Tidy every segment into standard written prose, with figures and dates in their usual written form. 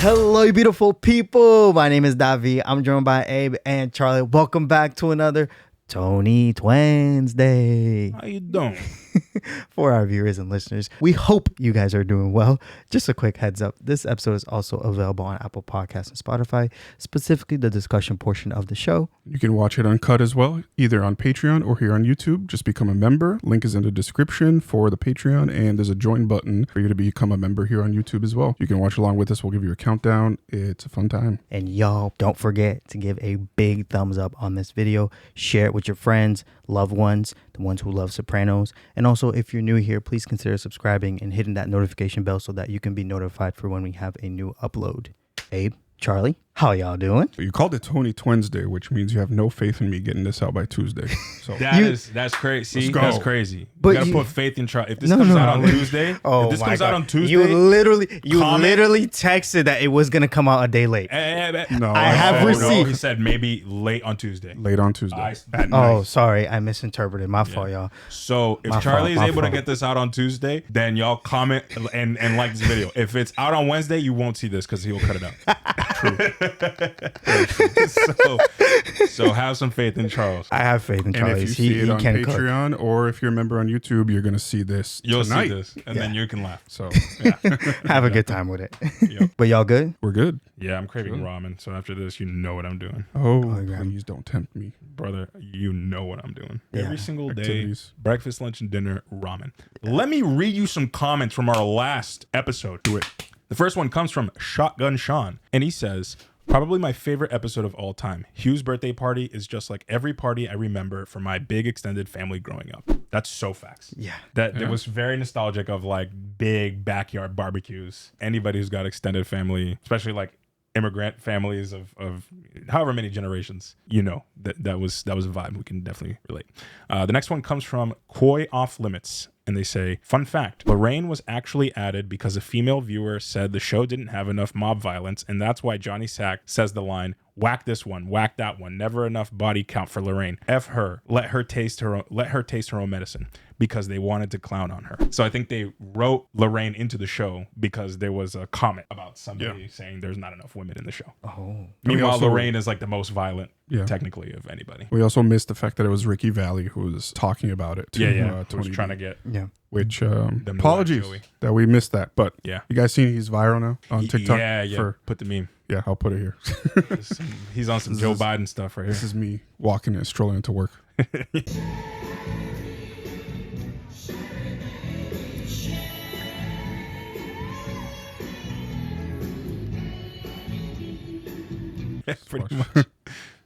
Hello, you beautiful people. My name is Davi. I'm joined by Abe and Charlie. Welcome back to another Tony Wednesday. How you doing? For our viewers and listeners, we hope you guys are doing well. Just a quick heads up, this episode is also available on Apple Podcasts and Spotify, specifically the discussion portion of the show. You can watch it uncut as well, either on Patreon or here on YouTube. Just become a member. Link is in the description for the Patreon, and there's a join button for you to become a member here on YouTube as well. You can watch along with us. We'll give you a countdown. It's a fun time. And y'all, don't forget to give a big thumbs up on this video. Share it with your friends, loved ones, the ones who love Sopranos. And also, if you're new here, please consider subscribing and hitting that notification bell so that you can be notified for when we have a new upload. Abe, Charlie, how y'all doing? You called it Tony Wednesday, which means you have no faith in me getting this out by Tuesday. So That's crazy. See, that's crazy. But you gotta put faith in Charlie. If this comes out on Tuesday, Oh if this my comes God. out on Tuesday, You literally comment. texted that it was gonna come out a day late. no, I have received. He said maybe late on Tuesday. late on Tuesday. At Oh, night. sorry, I misinterpreted. My fault, y'all. So if My Charlie fault, is my able to fault. get this out on Tuesday, then y'all comment and like this video. If it's out on Wednesday, you won't see this because he will cut it out. So have some faith in Charles. I have faith in And Charlie. if you see it on can cook. Patreon or if you're a member on YouTube, you're going to see this You'll tonight. see this, and then you can laugh. So Have a good time with it. Yep. But y'all good? we're good. Yeah, I'm craving ramen. So after this, you know what I'm doing. Oh, yeah. please don't tempt me. Brother, you know what I'm doing. Yeah. Every single day, Activities. breakfast, lunch, and dinner, ramen. Let me read you some comments from our last episode. Do it. The first one comes from Shotgun Sean, and he says, probably my favorite episode of all time. Hugh's birthday party is just like every party I remember from my big extended family growing up. That's so facts. Yeah. It was very nostalgic of like big backyard barbecues. Anybody who's got extended family, especially like immigrant families of however many generations, you know, that was a vibe. We can definitely relate. The next one comes from Koi Off Limits, and they say, fun fact, Lorraine was actually added because a female viewer said the show didn't have enough mob violence, and that's why Johnny Sack says the line, whack this one, whack that one, never enough body count for Lorraine. F her, let her taste her own medicine, because they wanted to clown on her. So I think they wrote Lorraine into the show because there was a comment about somebody saying there's not enough women in the show. Oh. Meanwhile, also- Lorraine is like the most violent, Yeah. technically, of anybody. We also missed the fact that it was Ricky Valley who was talking about it. To, Who was Tony trying D. to get Yeah. Which, new apologies Joey. that we missed that. But Yeah. you guys seen he's viral now on TikTok? Yeah. Put the meme. Yeah, I'll put it here. He's on some Joe Biden stuff right This here. is me walking and strolling into work. Pretty much.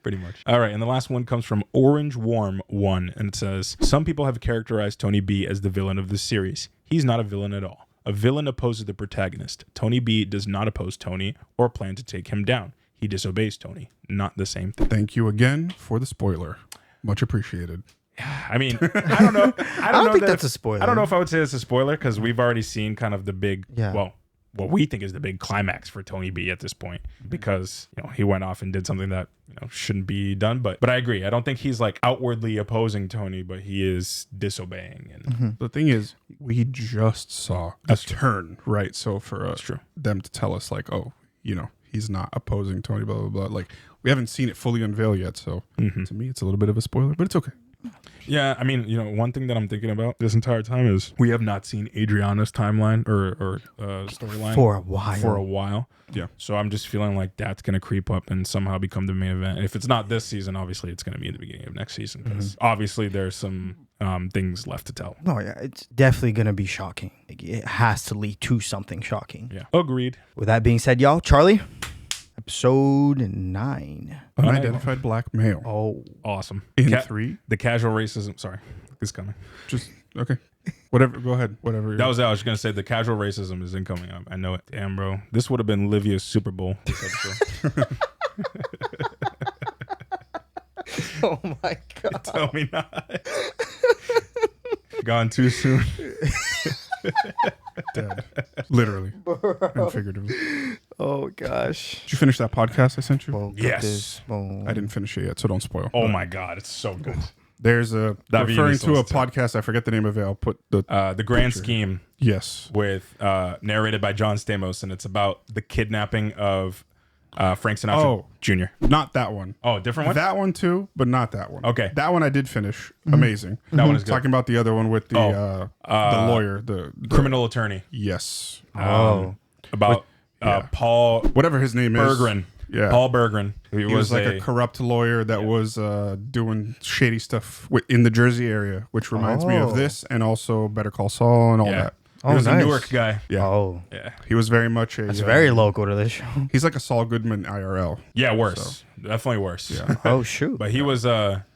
Pretty much. All right, and the last one comes from Orange Warm 1, and it says, some people have characterized Tony B as the villain of this series. He's not a villain at all. A villain opposes the protagonist. Tony B does not oppose Tony or plan to take him down. He disobeys Tony. Not the same thing. Thank you again for the spoiler. Much appreciated. I mean, I don't know. I don't know think that- that's a spoiler. I don't know if I would say it's a spoiler because we've already seen kind of the big, well, what we think is the big climax for Tony B at this point, because he went off and did something that shouldn't be done. But I agree. I don't think he's like outwardly opposing Tony, but he is disobeying. And The thing is, we just saw a turn, right? So for true. them to tell us like, oh, he's not opposing Tony, blah, blah, blah. Like, we haven't seen it fully unveiled yet. So to me, it's a little bit of a spoiler, but it's okay. Yeah, I mean, one thing that I'm thinking about this entire time is we have not seen Adriana's timeline or storyline For a while. For a while. Yeah. So I'm just feeling like that's going to creep up and somehow become the main event. And if it's not this season, obviously it's going to be in the beginning of next season because obviously there's some things left to tell. No, yeah, it's definitely going to be shocking. It has to lead to something shocking. Yeah. Agreed. With that being said, y'all, Charlie, episode 9. Unidentified black male. Oh, Awesome. In 3. The casual racism. Sorry. It's coming. Just, okay. Whatever. Go ahead. Whatever. That was it. I was going to say the casual racism is incoming. I know it. Damn, bro. This would have been Livia's Super Bowl this episode. oh my God. Tell me not. Gone too soon. Dead. Literally. And figuratively. Oh, gosh. Did you finish that podcast I sent you? Well, Yes. Well, I didn't finish it yet, so don't spoil. Oh my God. It's so good. There's a David referring to a Nielsen's too. podcast. I forget the name of it. I'll put the The Grand Scheme yes. with narrated by John Stamos, and it's about the kidnapping of Frank Sinatra Jr. Not that one. Oh, different one? That one too, but not that one. Okay. That one I did finish. Amazing. That one is good. Talking about the other one with the lawyer, the Criminal attorney. yes, About Paul whatever his name Berggren. is. Yeah, Paul Berggren. He was like a corrupt lawyer that was doing shady stuff in the Jersey area, which reminds me of this, and also Better Call Saul and all that. He was nice. a Newark guy. Yeah. Oh, Yeah. He was very much a. it's very local to this show. He's like a Saul Goodman IRL. Yeah, worse. Definitely worse. Yeah. Oh shoot. But he was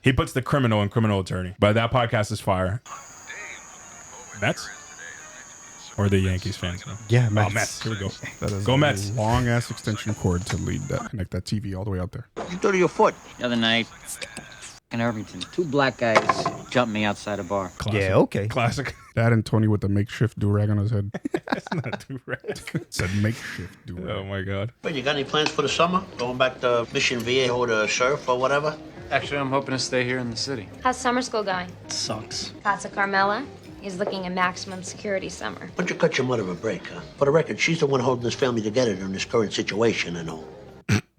he puts the criminal in criminal attorney. But that podcast is fire. Mets? Or the Yankees fans? No? Yeah, Oh, Mets. Here we go. That is Go a Mets. long ass extension cord to lead that, connect that TV all the way out there. You do to your foot. The other night, in Irvington, two black guys jumped me outside a bar. Classic. Yeah, okay. Classic. Dad and Tony with the makeshift do-rag on his head. That's not too right. Said makeshift do-rag. Oh my god. Well, you got any plans for the summer? Going back to Mission Viejo to surf or whatever? Actually, I'm hoping to stay here in the city. How's summer school going? Sucks. Casa Carmela is looking at maximum security summer. Why don't you cut your mother a break, huh? For the record, she's the one holding this family together in this current situation and all.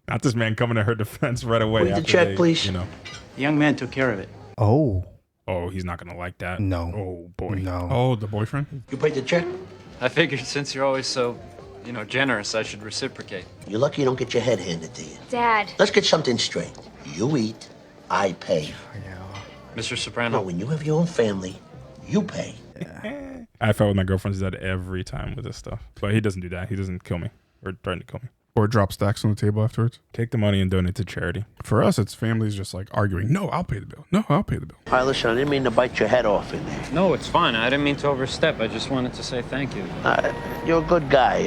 Not this man coming to her defense right away. Read the after check, they, please. You know. The young man took care of it. Oh Oh, he's not gonna like that. no. Oh boy. No. Oh, the boyfriend? You paid the check? I figured since you're always so, generous, I should reciprocate. You're lucky you don't get your head handed to you. Dad, Let's get something straight. You eat, I pay. Mr. No, Soprano, when you have your own family, you pay. I fight with my girlfriend's dad every time with this stuff. But he doesn't do that. He doesn't kill me. Or threaten to kill me. Or drop stacks on the table afterwards. Take the money and donate to charity. For us, it's families just like arguing. No, I'll pay the bill. No, I'll pay the bill. All right, listen, I didn't mean to bite your head off in there. no, it's fine. I didn't mean to overstep. I just wanted to say thank you. You're a good guy.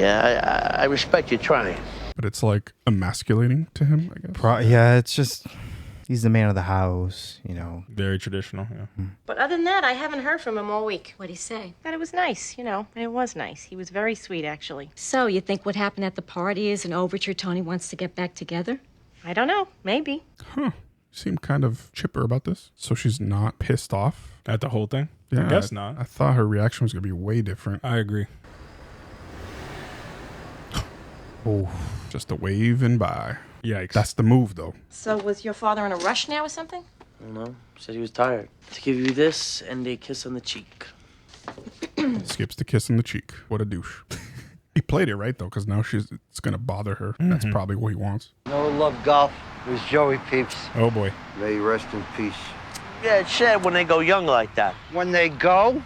I respect you trying. But it's like emasculating to him, I guess. Yeah, it's just he's the man of the house, you know. Very traditional. Yeah. But other than that, I haven't heard from him all week. what'd he say? That it was nice, and it was nice. He was very sweet, actually. So, you think what happened at the party is an overture Tony wants to get back together? I don't know, maybe. Huh. You seem kind of chipper about this. So she's not pissed off? At the whole thing? Yeah, I guess not. I thought her reaction was going to be way different. I agree. Oh, Just a waving by. Yikes. That's the move, though. So was your father in a rush now or something? No, said he was tired. To give you this and a kiss on the cheek. Skips the kiss on the cheek. What a douche. He played it right, though, because now it's going to bother her. That's probably what he wants. No love golf. It was Joey Peeps. Oh boy. May you rest in peace. Yeah, it's sad when they go young like that. When they go,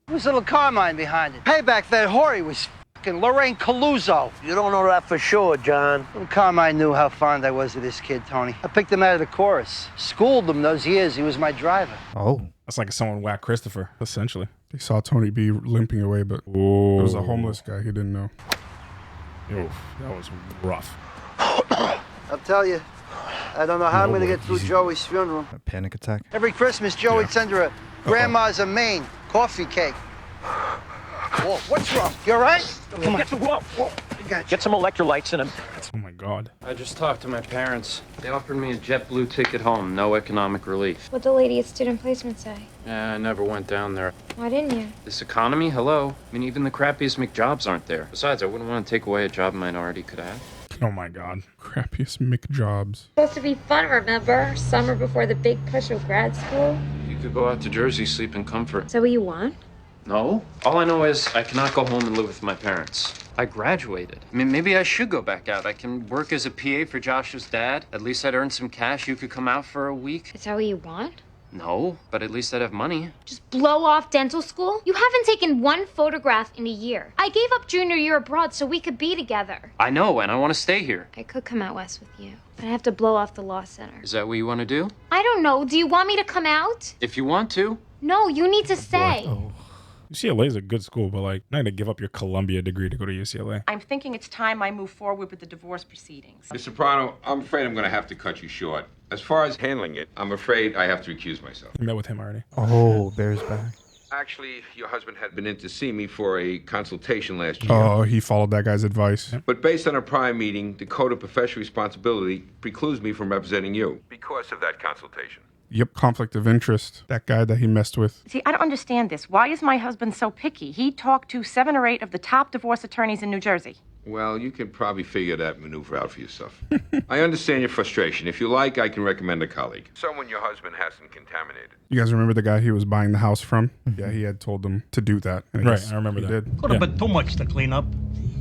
there's little Carmine behind it. Payback that whore, he was fucking Lorraine Caluso. You don't know that for sure, John. Little Carmine knew how fond I was of this kid, Tony. I picked him out of the chorus. Schooled him those years. He was my driver. oh, That's like someone whacked Christopher, essentially. They saw Tony B limping away, but it was a homeless guy. He didn't know. Oof, that was rough. I'll tell you, I don't know how I'm going to get through Joey's funeral. a panic attack. Every Christmas, Joey'd send her a grandma's a Maine coffee cake. Whoa, what's wrong? You all right? Come on. I got you. Get some electrolytes in him. Oh my god. I just talked to my parents. They offered me a JetBlue ticket home, no economic relief. What'd the lady at student placement say? I never went down there. Why didn't you? This economy, hello. I mean, even the crappiest McJobs aren't there. Besides, I wouldn't want to take away a job a minority could have. Oh my god. Crappiest McJobs. Supposed to be fun, remember? Summer before the big push of grad school. You could go out to Jersey, sleep in comfort. Is that what you want? No. All I know is I cannot go home and live with my parents. I graduated. I mean, maybe I should go back out. I can work as a PA for Josh's dad. At least I'd earn some cash. You could come out for a week. Is that what you want? No, but at least I'd have money. Just blow off dental school? You haven't taken one photograph in a year. I gave up junior year abroad so we could be together. I know, and I want to stay here. I could come out west with you, but I have to blow off the law center. Is that what you want to do? I don't know. Do you want me to come out? If you want to. No, you need to stay. UCLA is a good school, but like, not gonna give up your Columbia degree to go to UCLA. I'm thinking it's time I move forward with the divorce proceedings. Mr. Soprano, I'm afraid I'm going to have to cut you short. As far as handling it, I'm afraid I have to recuse myself. You met with him already. Oh, Bear's back. Actually, your husband had been in to see me for a consultation last year. Oh, he followed that guy's advice. But based on our prior meeting, the Code of Professional Responsibility precludes me from representing you because of that consultation. Yep, conflict of interest. That guy that he messed with. See, I don't understand this. Why is my husband so picky? He talked to 7 or 8 of the top divorce attorneys in New Jersey. Well, you can probably figure that maneuver out for yourself. I understand your frustration. If you like, I can recommend a colleague. Someone your husband hasn't contaminated. You guys remember the guy he was buying the house from? Yeah, he had told them to do that. And Right, I remember he that. did. Could have been too much to clean up.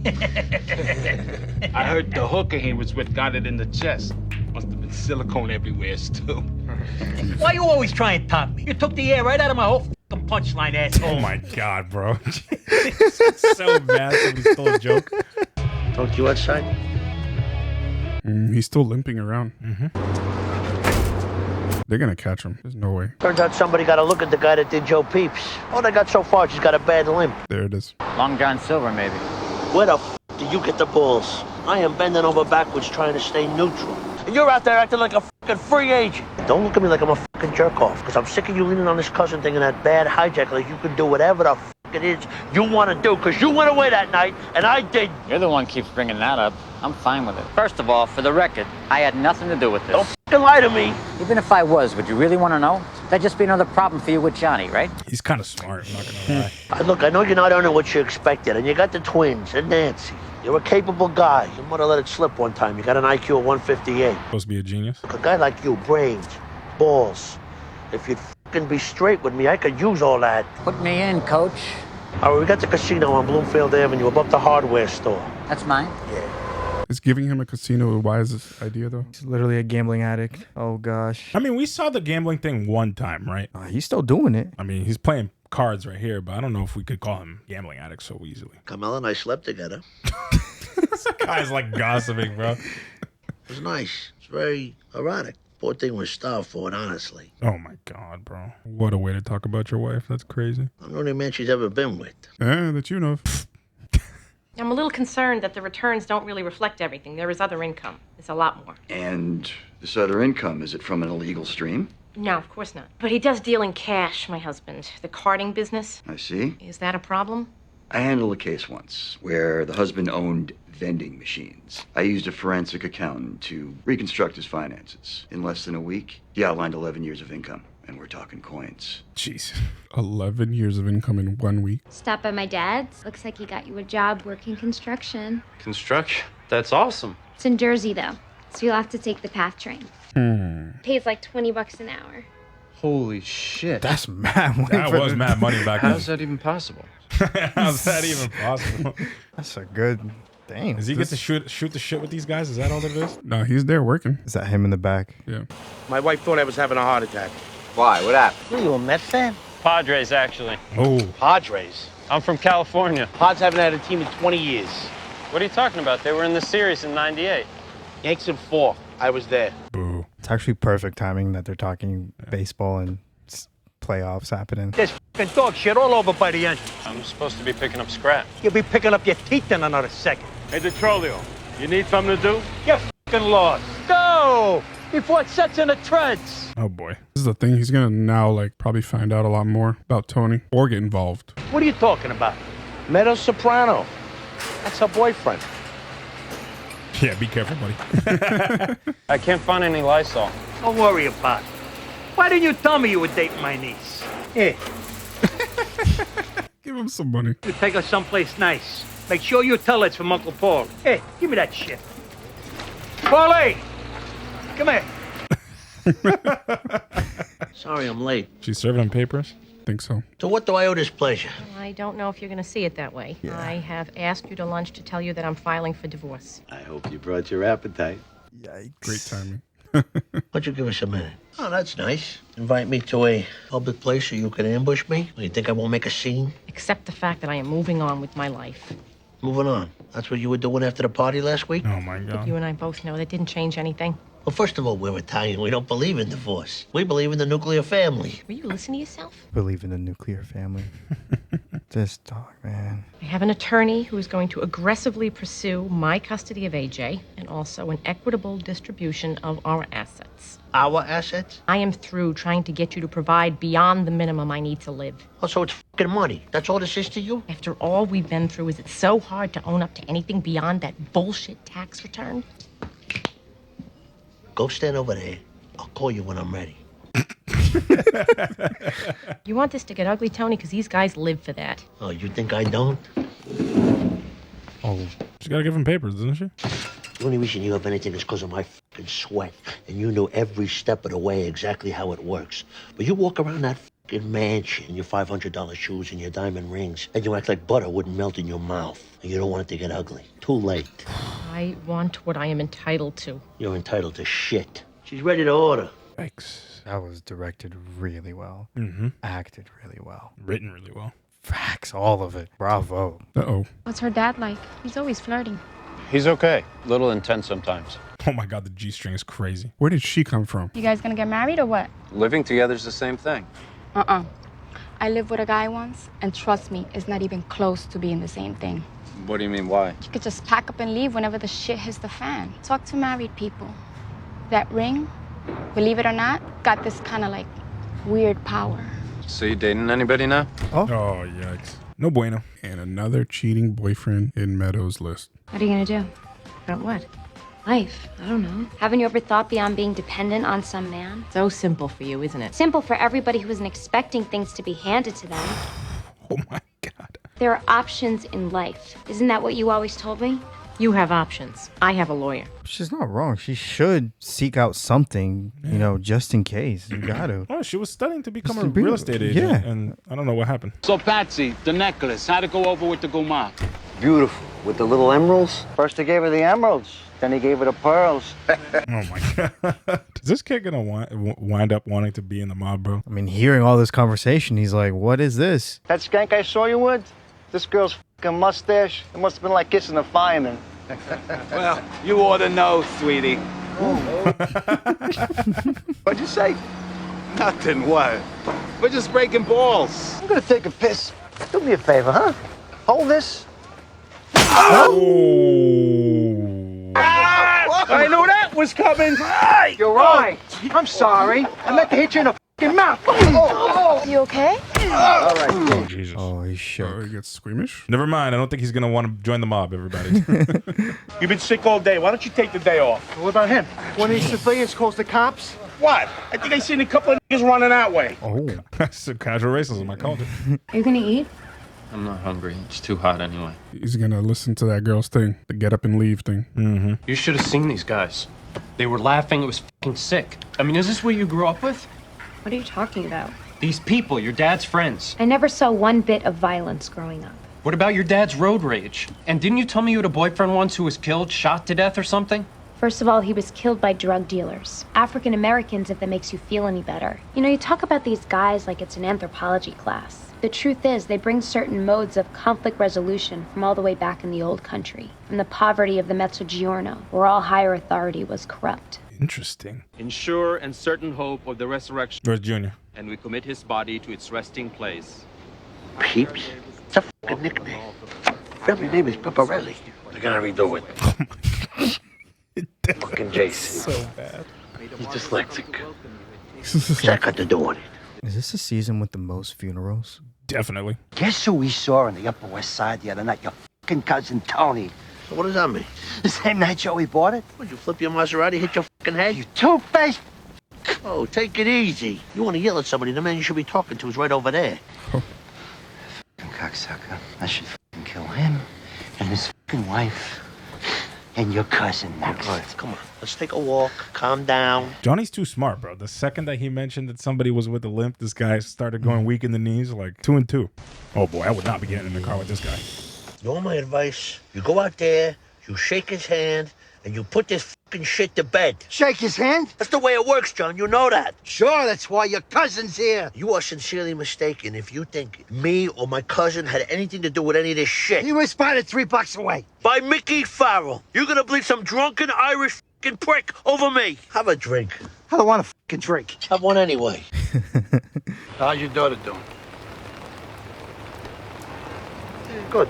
I heard the hooker he was with got it in the chest. Must have been silicone everywhere, too. Why you always try and top me? You took the air right out of my whole fucking punchline, asshole. Oh my God, bro. So bad somebody stole a joke. Don't you outside? He's still limping around. They're going to catch him. There's no way. Turns out somebody got a look at the guy that did Joe Peeps. All they got so far, she's got a bad limp. There it is. Long John Silver, maybe. Where the did you get the balls? I am bending over backwards trying to stay neutral. And you're out there acting like a fucking free agent. Don't look at me like I'm a fucking jerk off, because I'm sick of you leaning on this cousin thing and that bad hijack like you can do whatever the fuck it is you want to do, because you went away that night and I didn't. You're the one keeps bringing that up. I'm fine with it. First of all, for the record, I had nothing to do with this. Don't fucking lie to me. Even if I was, would you really want to know? That'd just be another problem for you with Johnny, right? He's kind of smart, I'm not going to lie. Look, I know you're not earning what you expected, and you got the twins and Nancy. You're a capable guy. Your mother let it slip one time. You got an IQ of 158. Supposed to be a genius. A guy like you, brains, balls. If you'd fucking be straight with me, I could use all that. Put me in, coach. All right, we got the casino on Bloomfield Avenue above the hardware store. That's mine. Yeah. Is giving him a casino a wise idea, though? He's literally a gambling addict. Oh, gosh. I mean, we saw the gambling thing one time, right? He's still doing it. I mean, he's playing cards right here, but I don't know if we could call him gambling addict so easily. Carmela and I slept together. This guy's like gossiping, bro. It was nice. It's very erotic. Poor thing was starved for it, honestly. Oh my God, bro. What a way to talk about your wife. That's crazy. I'm the only man she's ever been with. That you know of. I'm a little concerned that the returns don't really reflect everything. There is other income. It's a lot more. And this other income, is it from an illegal stream? No, of course not. But he does deal in cash, my husband. The carding business. I see. Is that a problem? I handled a case once where the husband owned vending machines. I used a forensic accountant to reconstruct his finances. In less than a week, he outlined 11 years of income. And we're talking coins. Jeez. 11 years of income in 1 week. Stop by my dad's. Looks like he got you a job working construction. Construction? That's awesome. It's in Jersey, though, so you'll have to take the PATH train. Pays like $20 an hour. Holy shit. That's mad money. That was mad money back then. How's that even possible? How's that even possible? That's a good thing. Does he get to shoot the shit with these guys? Is that all it is? No, he's there working. Is that him in the back? Yeah. My wife thought I was having a heart attack. Why? What happened? What are you, a Met fan? Padres, actually. Oh. Padres. I'm from California. Pods haven't had a team in 20 years. What are you talking about? They were in the series in '98. Yanks in 4. I was there. Boo. It's actually perfect timing that they're talking baseball and playoffs happening. There's fucking dog shit all over by the engine. I'm supposed to be picking up scrap. You'll be picking up your teeth in another second. Hey, Detrolio, you need something to do? You're fucking lost. Go! Before it sets in the treads. Oh boy. This is the thing. He's going to now, like, probably find out a lot more about Tony or get involved. What are you talking about? Meadow Soprano. That's her boyfriend. Yeah, be careful, buddy. I can't find any Lysol. Don't worry about it. Why didn't you tell me you were dating my niece? Here, Give him some money. you take her someplace nice. Make sure you tell her it's from Uncle Paul. Hey, give me that shit. Paulie! Come here. Sorry I'm late. She's serving him papers? Think so. To what do I owe this pleasure? I don't know if you're going to see it that way. I have asked you to lunch to tell you that I'm filing for divorce. I hope you brought your appetite. Yikes. Great timing. Why don't you give us a minute? Oh, that's nice. Invite me to a public place so you can ambush me? You think I won't make a scene? Accept the fact that I am moving on with my life. Moving on. That's what you were doing after the party last week? Oh my But God. you and I both know that didn't change anything. Well, first of all, we're Italian. We don't believe in divorce. We believe in the nuclear family. Will you listen to yourself? Believe in the nuclear family. This dog, man. I have an attorney who is going to aggressively pursue my custody of AJ and also an equitable distribution of our assets. Our assets? I am through trying to get you to provide beyond the minimum I need to live. Oh, so it's fucking money. That's all this is to you? After all we've been through, is it so hard to own up to anything beyond that bullshit tax return? Go stand over there. I'll call you when I'm ready. You want this to get ugly, Tony? Because these guys live for that. Oh, you think I don't? Oh, she's got to give him papers, doesn't she? The only reason you have anything is because of my fucking sweat. And you know every step of the way exactly how it works. But you walk around that fucking mansion in your $500 shoes and your diamond rings, and you act like butter wouldn't melt in your mouth. And you don't want it to get ugly. Too late. I want what I am entitled to. You're entitled to shit. She's ready to order. Thanks. That was directed really well. Acted really well. Written really well. Facts, all of it. Bravo. Uh-oh. What's her dad like? He's always flirting. He's okay. A little intense sometimes. Oh my God, the G-string is crazy. Where did she come from? You guys gonna get married or what? Living together's the same thing. I lived with a guy once, and trust me, it's not even close to being the same thing. What do you mean, why? You could just pack up and leave whenever the shit hits the fan. Talk to married people. That ring, believe it or not, got this kind of like weird power. So you dating anybody now? Oh, yikes. No bueno. And another cheating boyfriend in Meadows' list. What are you gonna do? About what? Life. I don't know. Haven't you ever thought beyond being dependent on some man? So simple for you, isn't it? Simple for everybody who isn't expecting things to be handed to them. Oh my God. There are options in life. Isn't that what you always told me? You have options. I have a lawyer. She's not wrong. She should seek out something, you know, just in case. You got to. Oh, she was studying to become a Just to be- real estate agent. yeah. And I don't know what happened. So, Patsy, the necklace, how'd it go over with the guma? Beautiful. With the little emeralds. First he gave her the emeralds, then he gave her the pearls. Oh my God. Is this kid going to wind up wanting to be in the mob, bro? I mean, hearing all this conversation, he's like, what is this? That skank I saw you with, this girl's fucking mustache, it must have been like kissing a fireman. Well, you ought to know, sweetie. What'd you say? Nothing, what? We're just breaking balls. I'm gonna take a piss. Do me a favor, huh? Hold this. Oh. I knew that was coming. Hey, you're right. I'm sorry. I meant to hit you in the fucking mouth. You okay? All right. Oh, Jesus. Oh, he's shook. Oh, he gets squeamish? Never mind. I don't think he's going to want to join the mob, everybody. You've been sick all day. Why don't you take the day off? What about him? One of these civilians calls the cops? What? I think I seen a couple of niggas running that way. Oh, that's some casual racism. I called it. Are you gonna eat? I'm not hungry. It's too hot anyway. He's going to listen to that girl's thing, the get up and leave thing. You should have seen these guys. They were laughing. It was fucking sick. I mean, is this what you grew up with? What are you talking about? These people, your dad's friends. I never saw one bit of violence growing up. What about your dad's road rage? And didn't you tell me you had a boyfriend once who was killed, shot to death or something? First of all, he was killed by drug dealers. African Americans, if that makes you feel any better. You know, you talk about these guys like it's an anthropology class. The truth is, they bring certain modes of conflict resolution from all the way back in the old country, from the poverty of the Mezzogiorno, where all higher authority was corrupt. Interesting. In sure and certain hope of the resurrection. Where's Junior? And we commit his body to its resting place. Peeps? It's a fucking nickname. Family name is Pepparelli. I gotta redo it. Fucking Jason. So bad. He's dyslexic. Check out the door. Is this a season with the most funerals? Definitely. Guess who we saw on the Upper West Side the other night? Your fucking cousin Tony. So what does that mean? The same night Joey bought it? Would you flip your Maserati, hit your fucking head? You two-faced. Oh, take it easy. You want to yell at somebody, the man you should be talking to is right over there. Fucking cocksucker. I should fucking kill him and his fucking wife and your cousin next. All right, come on. Let's take a walk. Calm down. Johnny's too smart, bro. The second that he mentioned that somebody was with a limp, this guy started going weak in the knees, like 2 and 2. Oh boy, I would not be getting in the car with this guy. You know my advice? You go out there, you shake his hand, and you put this fucking shit to bed. Shake his hand? That's the way it works, John. You know that. Sure, that's why your cousin's here. You are sincerely mistaken if you think me or my cousin had anything to do with any of this shit. He was spotted 3 blocks away. By Mickey Farrell. You're gonna believe some drunken Irish fucking prick over me. Have a drink. I don't want a fucking drink. Have one anyway. How's your daughter doing? Good.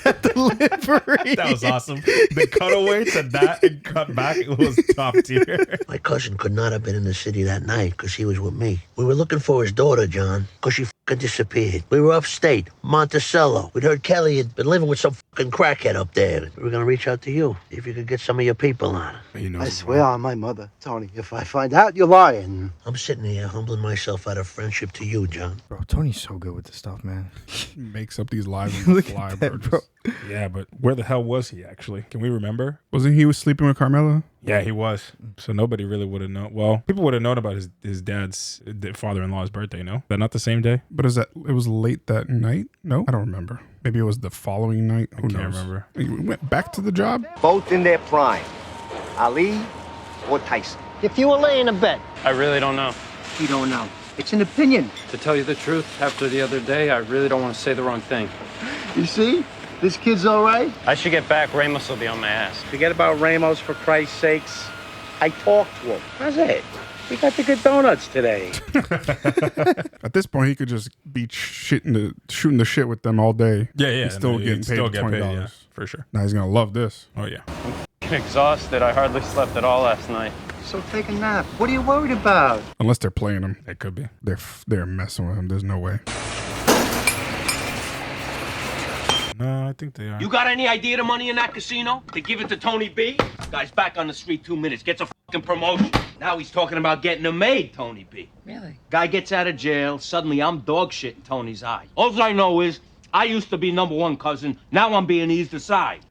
That delivery. That was awesome. The cutaway to that and cut back, it was top tier. My cousin could not have been in the city that night because he was with me. We were looking for his daughter, John, because she fucking disappeared. We were upstate, Monticello. We'd heard Kelly had been living with some fucking crackhead up there. We were gonna reach out to you, see if you could get some of your people on. I swear on my mother, Tony, if I find out you're lying. I'm sitting here humbling myself out of friendship to you, John. Bro, Tony's so good with this stuff, man. He makes up these lies on the Look fly, at that, bro. bro. Yeah, but where the hell was he actually? Can we remember? Wasn't he was sleeping with Carmela? Yeah, he was. So nobody really would have known. Well, people would have known about his dad's father-in-law's birthday, no? That not the same day? But is that it was late that night? No, I don't remember. Maybe it was the following night. Who Can't knows? remember. We went back to the job. Both in their prime. Ali or Tyson. If you were laying a bet, I really don't know. you don't know. It's an opinion. To tell you the truth, after the other day, I really don't want to say the wrong thing. You see? This kid's all right. I should get back. Ramos will be on my ass. Forget about Ramos, for Christ's sakes. I talked to him. How's it? We got the good donuts today. At this point, he could just be shooting the shit with them all day. Yeah. He's still getting paid $20. Yeah, for sure. Now he's gonna love this. Oh yeah. I'm exhausted. I hardly slept at all last night. So take a nap. What are you worried about? Unless they're playing him. It could be. They're messing with him. There's no way. No, I think they are. You got any idea the money in that casino? To give it to Tony B? Guy's back on the street 2 minutes, gets a fucking promotion. Now he's talking about getting a maid, Tony B. Really? Guy gets out of jail, suddenly I'm dog shit in Tony's eye. All I know is, I used to be #1 cousin, now I'm being eased aside.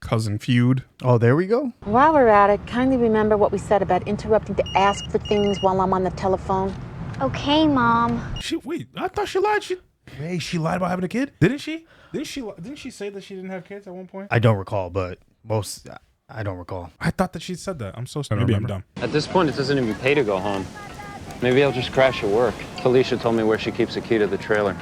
Cousin feud. Oh, there we go. While we're at it, kindly remember what we said about interrupting to ask for things while I'm on the telephone. Okay, Mom. Wait, I thought she lied. She lied about having a kid? Didn't she? Didn't she say that she didn't have kids at one point? I don't recall, but I don't recall. I thought that she said that. I'm so sorry. Maybe I'm dumb. At this point, it doesn't even pay to go home. Maybe I'll just crash at work. Felicia told me where she keeps the key to the trailer.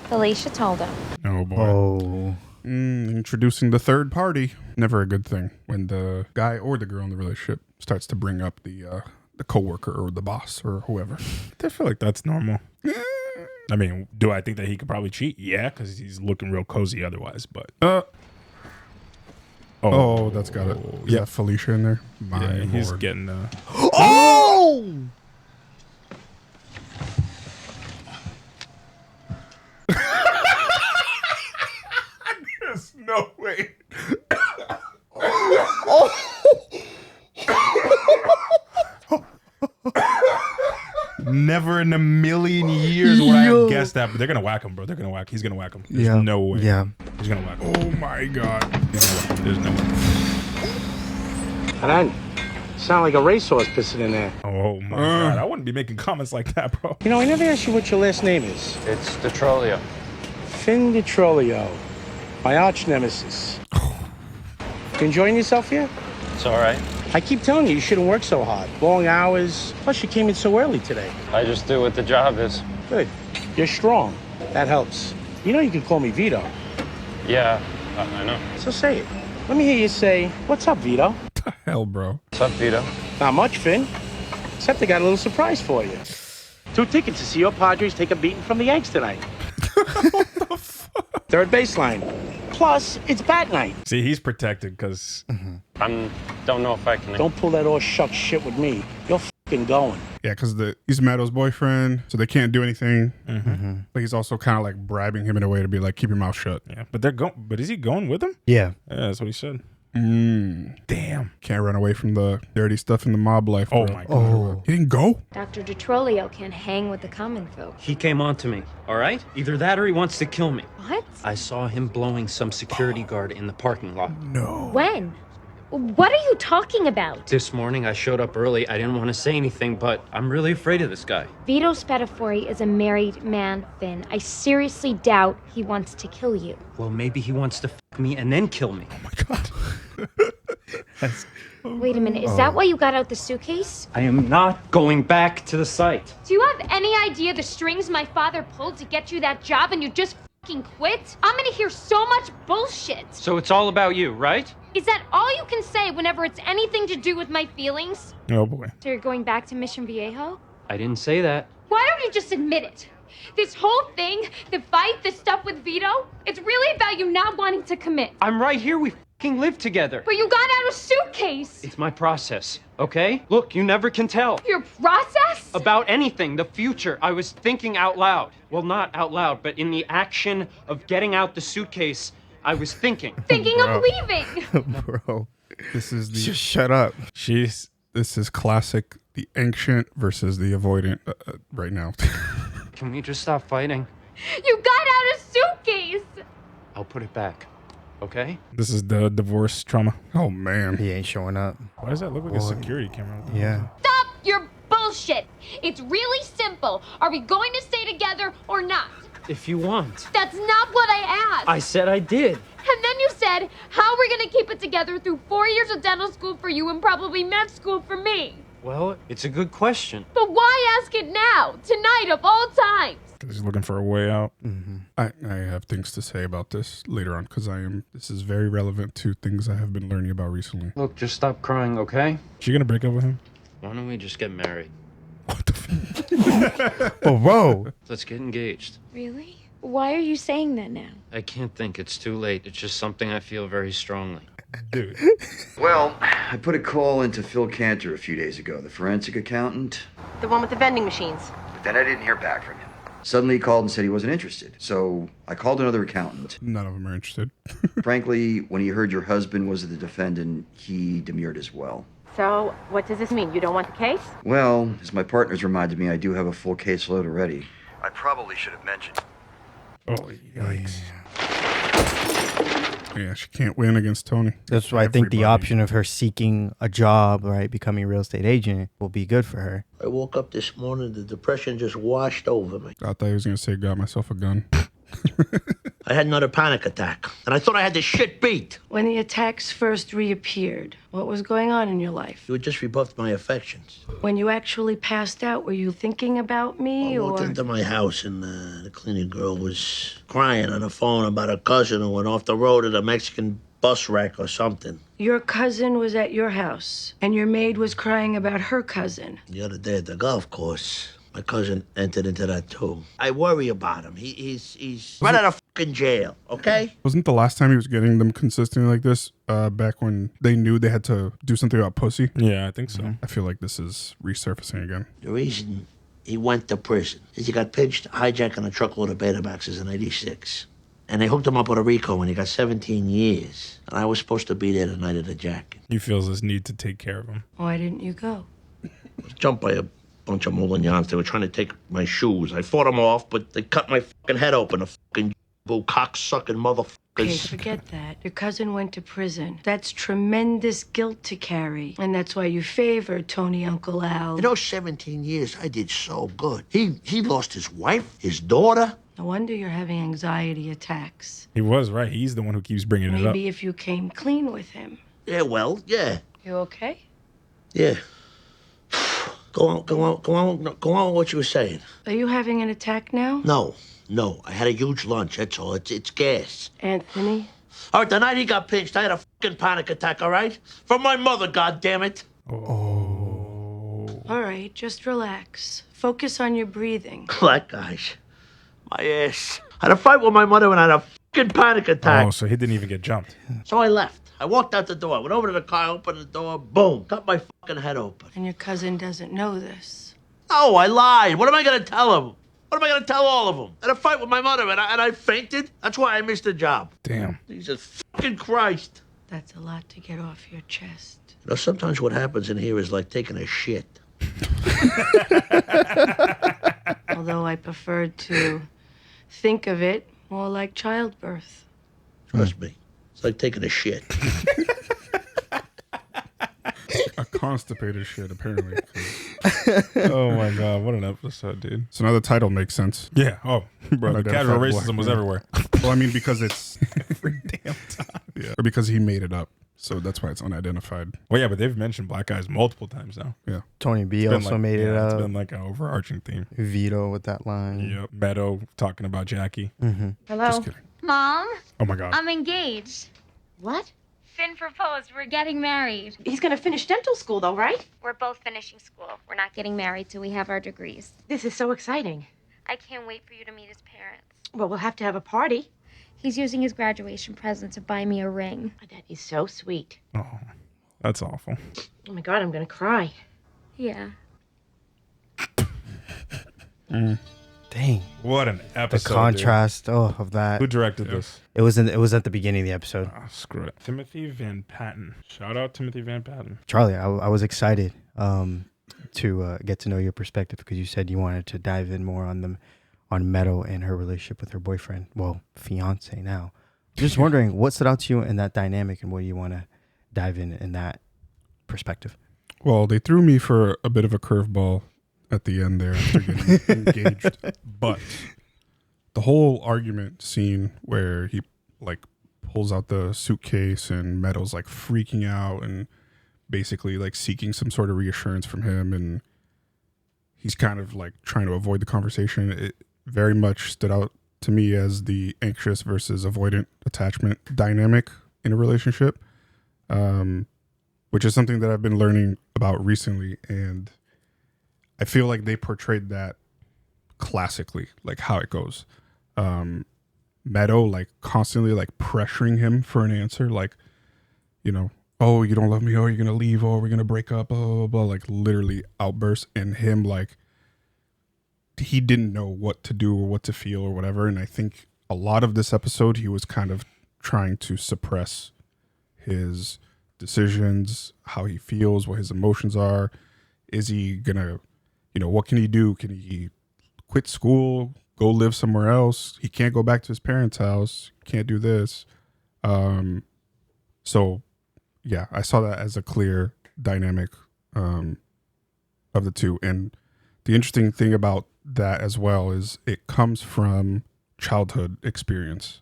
Felicia told him. Oh boy. Oh. Introducing the third party. Never a good thing when the guy or the girl in the relationship starts to bring up the coworker or the boss or whoever. I feel like that's normal. I mean, do I think that he could probably cheat? Yeah, because he's looking real cozy otherwise. But oh, that's got it. Is that Felicia in there? My yeah, he's Lord. getting Oh! There's no way. Never in a million years would I have guessed that. But they're gonna whack him, bro. They're gonna whack. He's gonna whack him. There's no way. Yeah. He's gonna whack him. Oh my God. He's gonna whack him. There's no way. And I sound like a racehorse pissing in there. Oh my God. I wouldn't be making comments like that, bro. You know, I never asked you what your last name is. It's Detrolio. Finn Detrolio, my arch nemesis. You enjoying yourself here? It's all right. I keep telling you, you shouldn't work so hard. Long hours. Plus, you came in so early today. I just do what the job is. Good. You're strong. That helps. You know you can call me Vito. Yeah, I know. So say it. Let me hear you say, "What's up, Vito?" What the hell, bro? What's up, Vito? Not much, Finn. Except I got a little surprise for you. 2 tickets to see your Padres take a beating from the Yanks tonight. What the fuck? Third baseline. Plus, it's bat night. See, he's protected because I don't know if I can. Don't pull that all shuck shit with me. You're fucking going. Yeah, because he's Matto's boyfriend, so they can't do anything. But he's also kind of like bribing him in a way to be like, keep your mouth shut. Yeah, but they're going. But is he going with him? Yeah. Yeah, that's what he said. Damn. Can't run away from the dirty stuff in the mob life. Oh bro. my God. He didn't go? Dr. Detrolio can't hang with the common folk. He came on to me, all right? Either that or he wants to kill me. What? I saw him blowing some security guard in the parking lot. No. When? What are you talking about? This morning I showed up early. I didn't want to say anything, but I'm really afraid of this guy. Vito Spatafori is a married man, Finn. I seriously doubt he wants to kill you. Well, maybe he wants to fuck me and then kill me. Oh my God. Wait a minute, is that why you got out the suitcase? I am not going back to the site. Do you have any idea the strings my father pulled to get you that job and you just fucking quit? I'm gonna hear so much bullshit. So it's all about you, right? Is that all you can say whenever it's anything to do with my feelings? Oh boy. So you're going back to Mission Viejo? I didn't say that. Why don't you just admit it? This whole thing, the fight, the stuff with Vito, it's really about you not wanting to commit. I'm right here. We fucking live together. But you got out a suitcase. It's my process, okay? Look, you never can tell. Your process? About anything, the future. I was thinking out loud. Well, not out loud, but in the action of getting out the suitcase, I was thinking. Thinking of leaving. Bro, This is the just shut up. This is classic. The ancient versus the avoidant right now. Can we just stop fighting? You got out a suitcase. I'll put it back. Okay? This is the divorce trauma. Oh man, he ain't showing up. Why does that look like a security camera? Yeah. Stop your bullshit. It's really simple. Are we going to stay together or not? If you want. That's not what I asked. I said I did. And then you said, how are we going to keep it together through 4 years of dental school for you and probably med school for me? Well, it's a good question. But why ask it now, tonight of all times? Because he's looking for a way out. I have things to say about this later on because this is very relevant to things I have been learning about recently. Look, just stop crying, okay? She gonna break up with him? Why don't we just get married? Oh, whoa. Let's get engaged. Really? Why are you saying that now? I can't think. It's too late. It's just something I feel very strongly. Dude. Well, I put a call into Phil Cantor a few days ago, the forensic accountant. The one with the vending machines. But then I didn't hear back from him. Suddenly he called and said he wasn't interested. So I called another accountant. None of them are interested. Frankly, when he heard your husband was the defendant, he demurred as well. So, what does this mean? You don't want the case? Well, as my partners reminded me, I do have a full caseload already. I probably should have mentioned. Oh, yikes. Yeah, she can't win against Tony. That's why I think the option of her seeking a job, right, becoming a real estate agent will be good for her. I woke up this morning, the depression just washed over me. I thought he was going to say, got myself a gun. I had another panic attack, and I thought I had the shit beat. When the attacks first reappeared, what was going on in your life? You had just rebuffed my affections. When you actually passed out, were you thinking about me, I walked into my house, and the cleaning girl was crying on the phone about her cousin who went off the road at a Mexican bus wreck or something. Your cousin was at your house, and your maid was crying about her cousin. The other day at the golf course, my cousin entered into that too. I worry about him. He's right out of fucking jail, okay? Wasn't the last time he was getting them consistently like this back when they knew they had to do something about pussy? Yeah, I think so. I feel like this is resurfacing again. The reason he went to prison is he got pinched hijacking a truckload of Betamaxes in '86. And they hooked him up with a RICO and he got 17 years. And I was supposed to be there the night of the jacket. He feels this need to take care of him. Why didn't you go? I was jumped by a bunch of Molignans. They were trying to take my shoes. I fought them off, but they cut my fucking head open. The fucking boo cocksucking motherfuckers. Okay, forget that. Your cousin went to prison. That's tremendous guilt to carry. And that's why you favored Tony Uncle Al. In those 17 years, I did so good. He lost his wife, his daughter. No wonder you're having anxiety attacks. He was right. He's the one who keeps bringing it up. Maybe if you came clean with him. Yeah, well, yeah. You okay? Yeah. Go on with what you were saying. Are you having an attack now? No. I had a huge lunch, that's all. It's gas. Anthony? All right, the night he got pinched, I had a fucking panic attack, all right? From my mother, goddammit. All right, just relax. Focus on your breathing. Black guys. My ass. I had a fight with my mother and I had a fucking panic attack. Oh, so he didn't even get jumped. So I left. I walked out the door, went over to the car, opened the door, boom, cut my fucking head open. And your cousin doesn't know this. Oh, I lied. What am I going to tell him? What am I going to tell all of them? I had a fight with my mother and I fainted. That's why I missed the job. Damn. Jesus fucking Christ. That's a lot to get off your chest. You know, sometimes what happens in here is like taking a shit. Although I prefer to think of it more like childbirth. Trust me. It's like taking a shit. A constipated shit, apparently. Oh my God, what an episode, dude. So now the title makes sense. Yeah. Oh, bro, the casual racism was everywhere. Well, I mean, because it's every damn time. Yeah. Or because he made it up. So that's why it's unidentified. Well, yeah, but they've mentioned black guys multiple times now. Yeah. Tony B also made it up. It's been like an overarching theme. Vito with that line. Yep. Meadow talking about Jackie. Mm-hmm. Hello? Just kidding. Mom? Oh my God. I'm engaged. What? Finn proposed. We're getting married. He's gonna finish dental school, though, right? We're both finishing school. We're not getting married till we have our degrees. This is so exciting. I can't wait for you to meet his parents. Well, we'll have to have a party. He's using his graduation present to buy me a ring. That is so sweet. Oh, that's awful. Oh my God, I'm gonna cry. Yeah. Dang. What an episode. The contrast of that. Who directed this? It was at the beginning of the episode. Screw it. Timothy Van Patten. Shout out Timothy Van Patten. Charlie, I was excited to get to know your perspective because you said you wanted to dive in more on Meadow and her relationship with her boyfriend. Well, fiance now. Just wondering what stood out to you in that dynamic and what you want to dive in that perspective. Well, they threw me for a bit of a curveball at the end there after getting engaged. But the whole argument scene where he like pulls out the suitcase and Meadow's like freaking out and basically like seeking some sort of reassurance from him, and he's kind of like trying to avoid the conversation. It very much stood out to me as the anxious versus avoidant attachment dynamic in a relationship, which is something that I've been learning about recently. And I feel like they portrayed that classically, like how it goes. Meadow like constantly like pressuring him for an answer, like, you know, oh, you don't love me, oh, you're gonna leave, oh, we're gonna break up, blah, blah, blah, like literally outbursts, and him like he didn't know what to do or what to feel or whatever. And I think a lot of this episode he was kind of trying to suppress his decisions, how he feels, what his emotions are. Is he gonna, you know, what can he do? Can he quit school, go live somewhere else? He can't go back to his parents' house, can't do this. So yeah, I saw that as a clear dynamic of the two. And the interesting thing about that as well is it comes from childhood experience,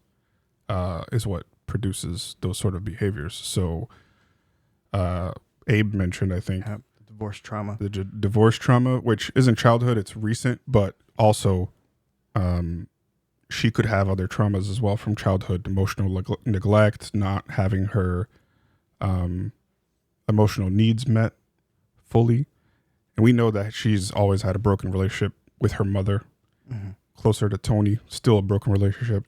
is what produces those sort of behaviors. So Abe mentioned, I think, divorce trauma. The divorce trauma, which isn't childhood, it's recent, but also she could have other traumas as well from childhood, emotional neglect, not having her emotional needs met fully. And we know that she's always had a broken relationship with her mother, closer to Tony, still a broken relationship.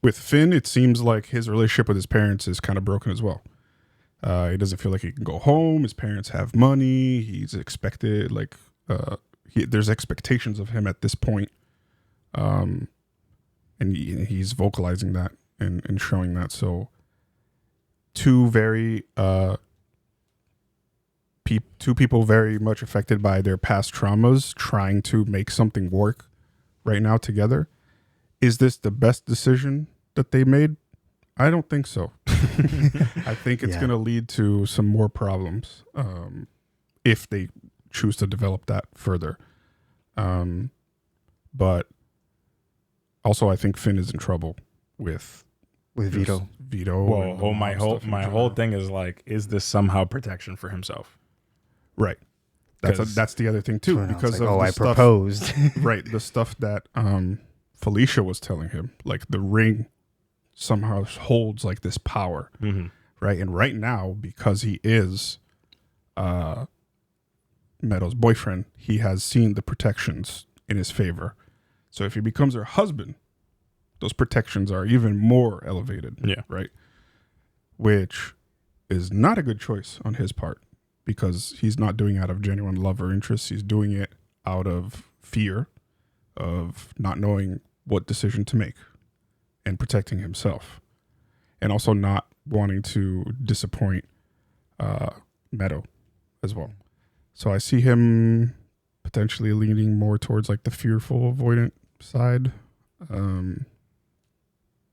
With Finn, it seems like his relationship with his parents is kind of broken as well. He doesn't feel like he can go home. His parents have money. He's expected, like, there's expectations of him at this point. And he's vocalizing that and showing that. So two people very much affected by their past traumas, trying to make something work right now together. Is this the best decision that they made? I don't think so. I think it's going to lead to some more problems if they choose to develop that further. But also, I think Finn is in trouble with Vito. Well, my whole thing is like, is this somehow protection for himself? Right. That's the other thing too, because like, of I stuff, proposed. right, the stuff that Felicia was telling him, like the ring somehow holds like this power, right? And right now, because he is Meadow's boyfriend, he has seen the protections in his favor. So if he becomes her husband, those protections are even more elevated. Yeah. Right. Which is not a good choice on his part, because he's not doing it out of genuine love or interest. He's doing it out of fear of not knowing what decision to make and protecting himself, and also not wanting to disappoint Meadow as well. So I see him potentially leaning more towards like the fearful avoidant side.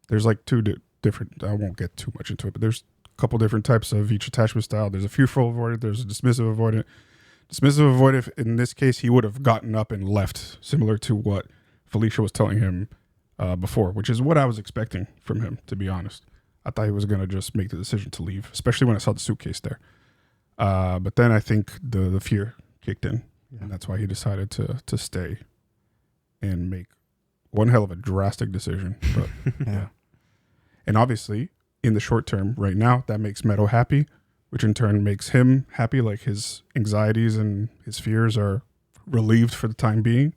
There's like two different, I won't get too much into it, but there's a couple different types of each attachment style. There's a fearful avoidant, there's a dismissive avoidant. Dismissive avoidant, in this case, he would have gotten up and left, similar to what Felicia was telling him before, which is what I was expecting from him, to be honest. I thought he was going to just make the decision to leave, especially when I saw the suitcase there. But then I think the fear kicked in, and that's why he decided to stay and make one hell of a drastic decision. But yeah. And obviously, in the short term, right now, that makes Meadow happy, which in turn makes him happy. Like his anxieties and his fears are relieved for the time being.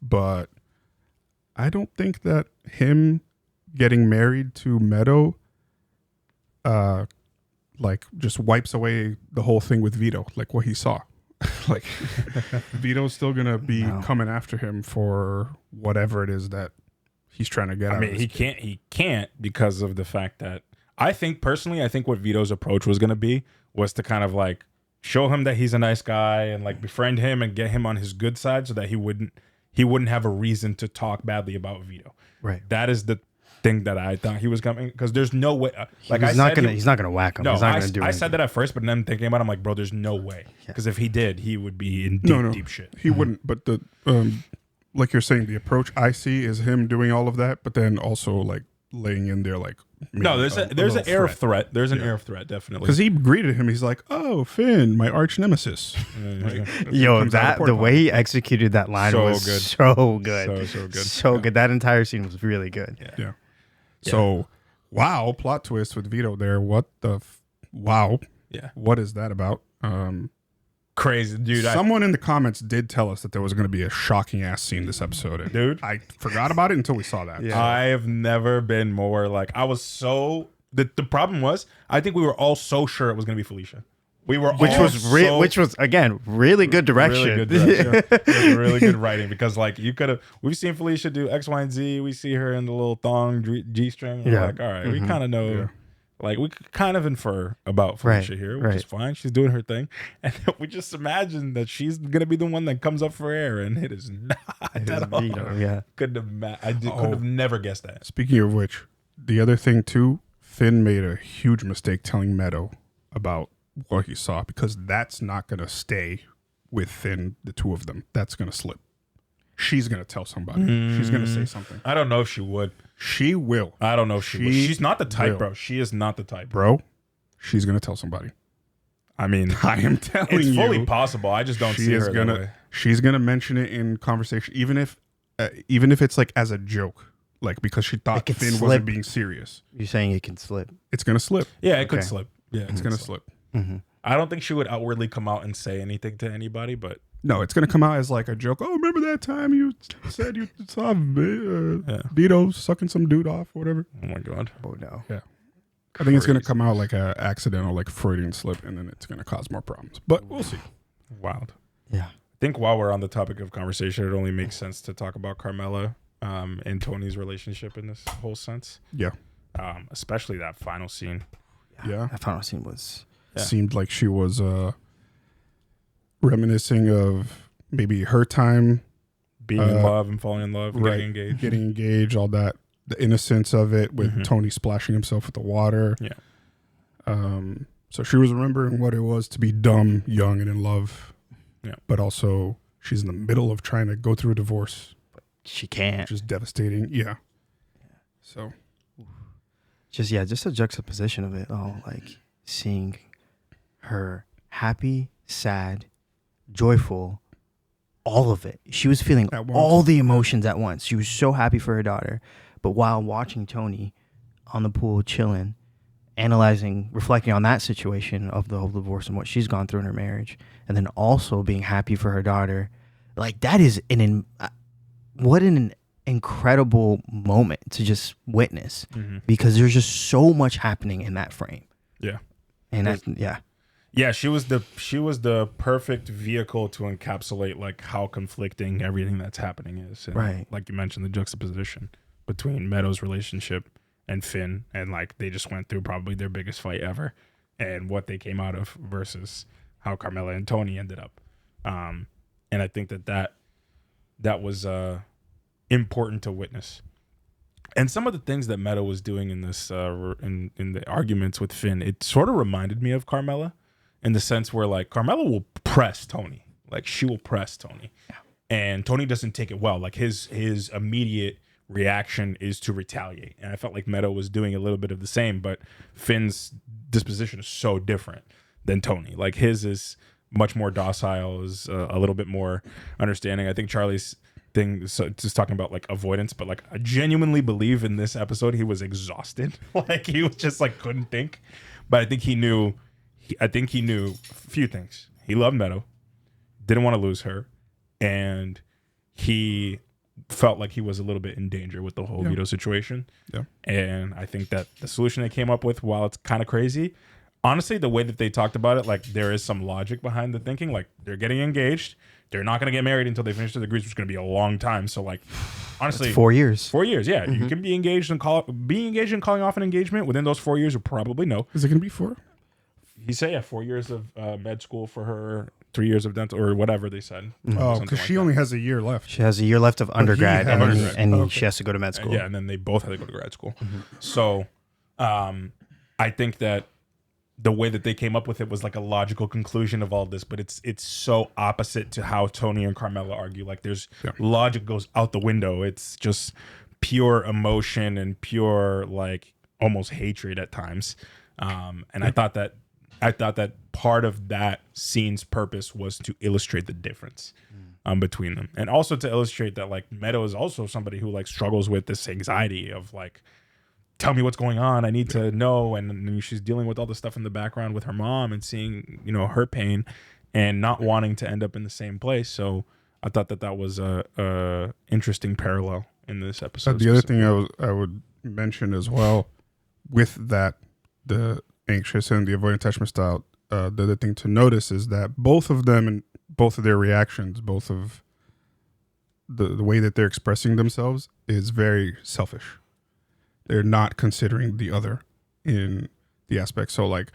But I don't think that him getting married to Meadow like just wipes away the whole thing with Vito, like what he saw. like Vito's still gonna be coming after him for whatever it is that he's trying to get out. I mean, he can't because of the fact that I think what Vito's approach was gonna be was to kind of like show him that he's a nice guy and like befriend him and get him on his good side so that he wouldn't have a reason to talk badly about Vito. Right. That is the thing that I thought he was coming, because there's no way. He's not gonna whack him. No, he's not gonna do I anything. said that at first, but then thinking about it, I'm like, bro, there's no way. Because if he did, he would be in deep shit. He wouldn't. But the like you're saying, the approach I see is him doing all of that, but then also like laying in there like no, there's an air of threat. There's an air of threat, definitely. Because he greeted him, he's like, "Oh, Finn, my arch nemesis." Yo, the way he executed that line was good. so good, so good, so good. That entire scene was really good. Yeah. So, wow, plot twist with Vito there. What the wow? Yeah. What is that about? Crazy, dude. Someone in the comments did tell us that there was going to be a shocking ass scene this episode. And dude, I forgot about it until we saw that. Yeah. I have never been more like, I was so the problem was I think we were all so sure it was going to be Felicia. We were which was again really good direction. Really good direction. It was really good writing, because like we've seen Felicia do X, Y, and Z. We see her in the little thong G string. We're like, all right, we kind of know. Yeah. Like we could kind of infer about Felicia here, which is fine. She's doing her thing, and we just imagine that she's gonna be the one that comes up for air, and it is not at all. Yeah, could have never guessed that. Speaking of which, the other thing too, Finn made a huge mistake telling Meadow about what he saw, because that's not gonna stay with Finn, the two of them. That's gonna slip. She's gonna tell somebody. She's gonna say something. I don't know if she would. She will. I don't know if she would. She's not the type, bro. She is not the type, bro. She's gonna tell somebody. I mean, I am telling you, it's fully possible. I just don't see her that way. She's gonna mention it in conversation, even if it's like as a joke, like because she thought Finn wasn't being serious. You're saying it can slip? It's gonna slip. Yeah, it could slip. Yeah, it's gonna slip. Mm-hmm. I don't think she would outwardly come out and say anything to anybody, but no, it's gonna come out as like a joke. Oh, remember that time you said you saw Vito sucking some dude off, or whatever? Oh my god! Oh no! Yeah, I think it's gonna come out like a accidental, like Freudian slip, and then it's gonna cause more problems. But we'll see. Wild. Yeah. I think while we're on the topic of conversation, it only makes sense to talk about Carmela and Tony's relationship in this whole sense. Yeah. Especially that final scene. Yeah. That final scene seemed like she was reminiscing of maybe her time being in love and falling in love, and getting engaged, all that, the innocence of it with Tony splashing himself with the water. Yeah. So she was remembering what it was to be dumb, young, and in love. Yeah. But also she's in the middle of trying to go through a divorce. But she can't. Which is devastating. Yeah. So just a juxtaposition of it all, like seeing her happy, sad, joyful, all of it. She was feeling all the emotions at once. She was so happy for her daughter, but while watching Tony on the pool chilling, analyzing, reflecting on that situation of the whole divorce and what she's gone through in her marriage, and then also being happy for her daughter, like that is what an incredible moment to just witness, because there's just so much happening in that frame. Yeah. And that's yeah, she was the perfect vehicle to encapsulate like how conflicting everything that's happening is. And right. Like you mentioned, the juxtaposition between Meadows' relationship and Finn, and like they just went through probably their biggest fight ever, and what they came out of versus how Carmela and Tony ended up. And I think that was important to witness. And some of the things that Meadow was doing in this in the arguments with Finn, it sort of reminded me of Carmela, in the sense where like Carmela will press Tony, like she will press Tony, and Tony doesn't take it well. Like his immediate reaction is to retaliate, and I felt like Meadow was doing a little bit of the same, but Finn's disposition is so different than Tony. Like his is much more docile, is a little bit more understanding. I think Charlie's thing, so just talking about like avoidance, but like I genuinely believe in this episode he was exhausted. Like he was just like couldn't think. But I think he knew a few things. He loved Meadow, didn't want to lose her, and he felt like he was a little bit in danger with the whole Vito situation. Yeah. And I think that the solution they came up with, while it's kind of crazy, honestly, the way that they talked about it, like there is some logic behind the thinking. Like they're getting engaged. They're not going to get married until they finish their degrees, which is going to be a long time. So like, honestly, That's 4 years. 4 years, yeah. You can be engaged and calling off an engagement within those 4 years. You probably know. Is it going to be 4? He said, 4 years of med school for her, 3 years of dental, or whatever they said. Oh, because she only has a year left. She has a year left of undergrad, and she has to go to med school. Yeah, and then they both had to go to grad school. So, I think that the way that they came up with it was like a logical conclusion of all this, but it's so opposite to how Tony and Carmela argue. Like there's logic goes out the window. It's just pure emotion and pure like almost hatred at times. And I thought that part of that scene's purpose was to illustrate the difference between them, and also to illustrate that like Meadow is also somebody who like struggles with this anxiety of like, tell me what's going on. I need to know. And she's dealing with all the stuff in the background with her mom and seeing, her pain and not wanting to end up in the same place. So I thought that was a interesting parallel in this episode. The other thing I would mention as well with that, the anxious and the avoidant attachment style, the other thing to notice is that both of them and both of their reactions, both of the way that they're expressing themselves is very selfish. They're not considering the other in the aspect. So like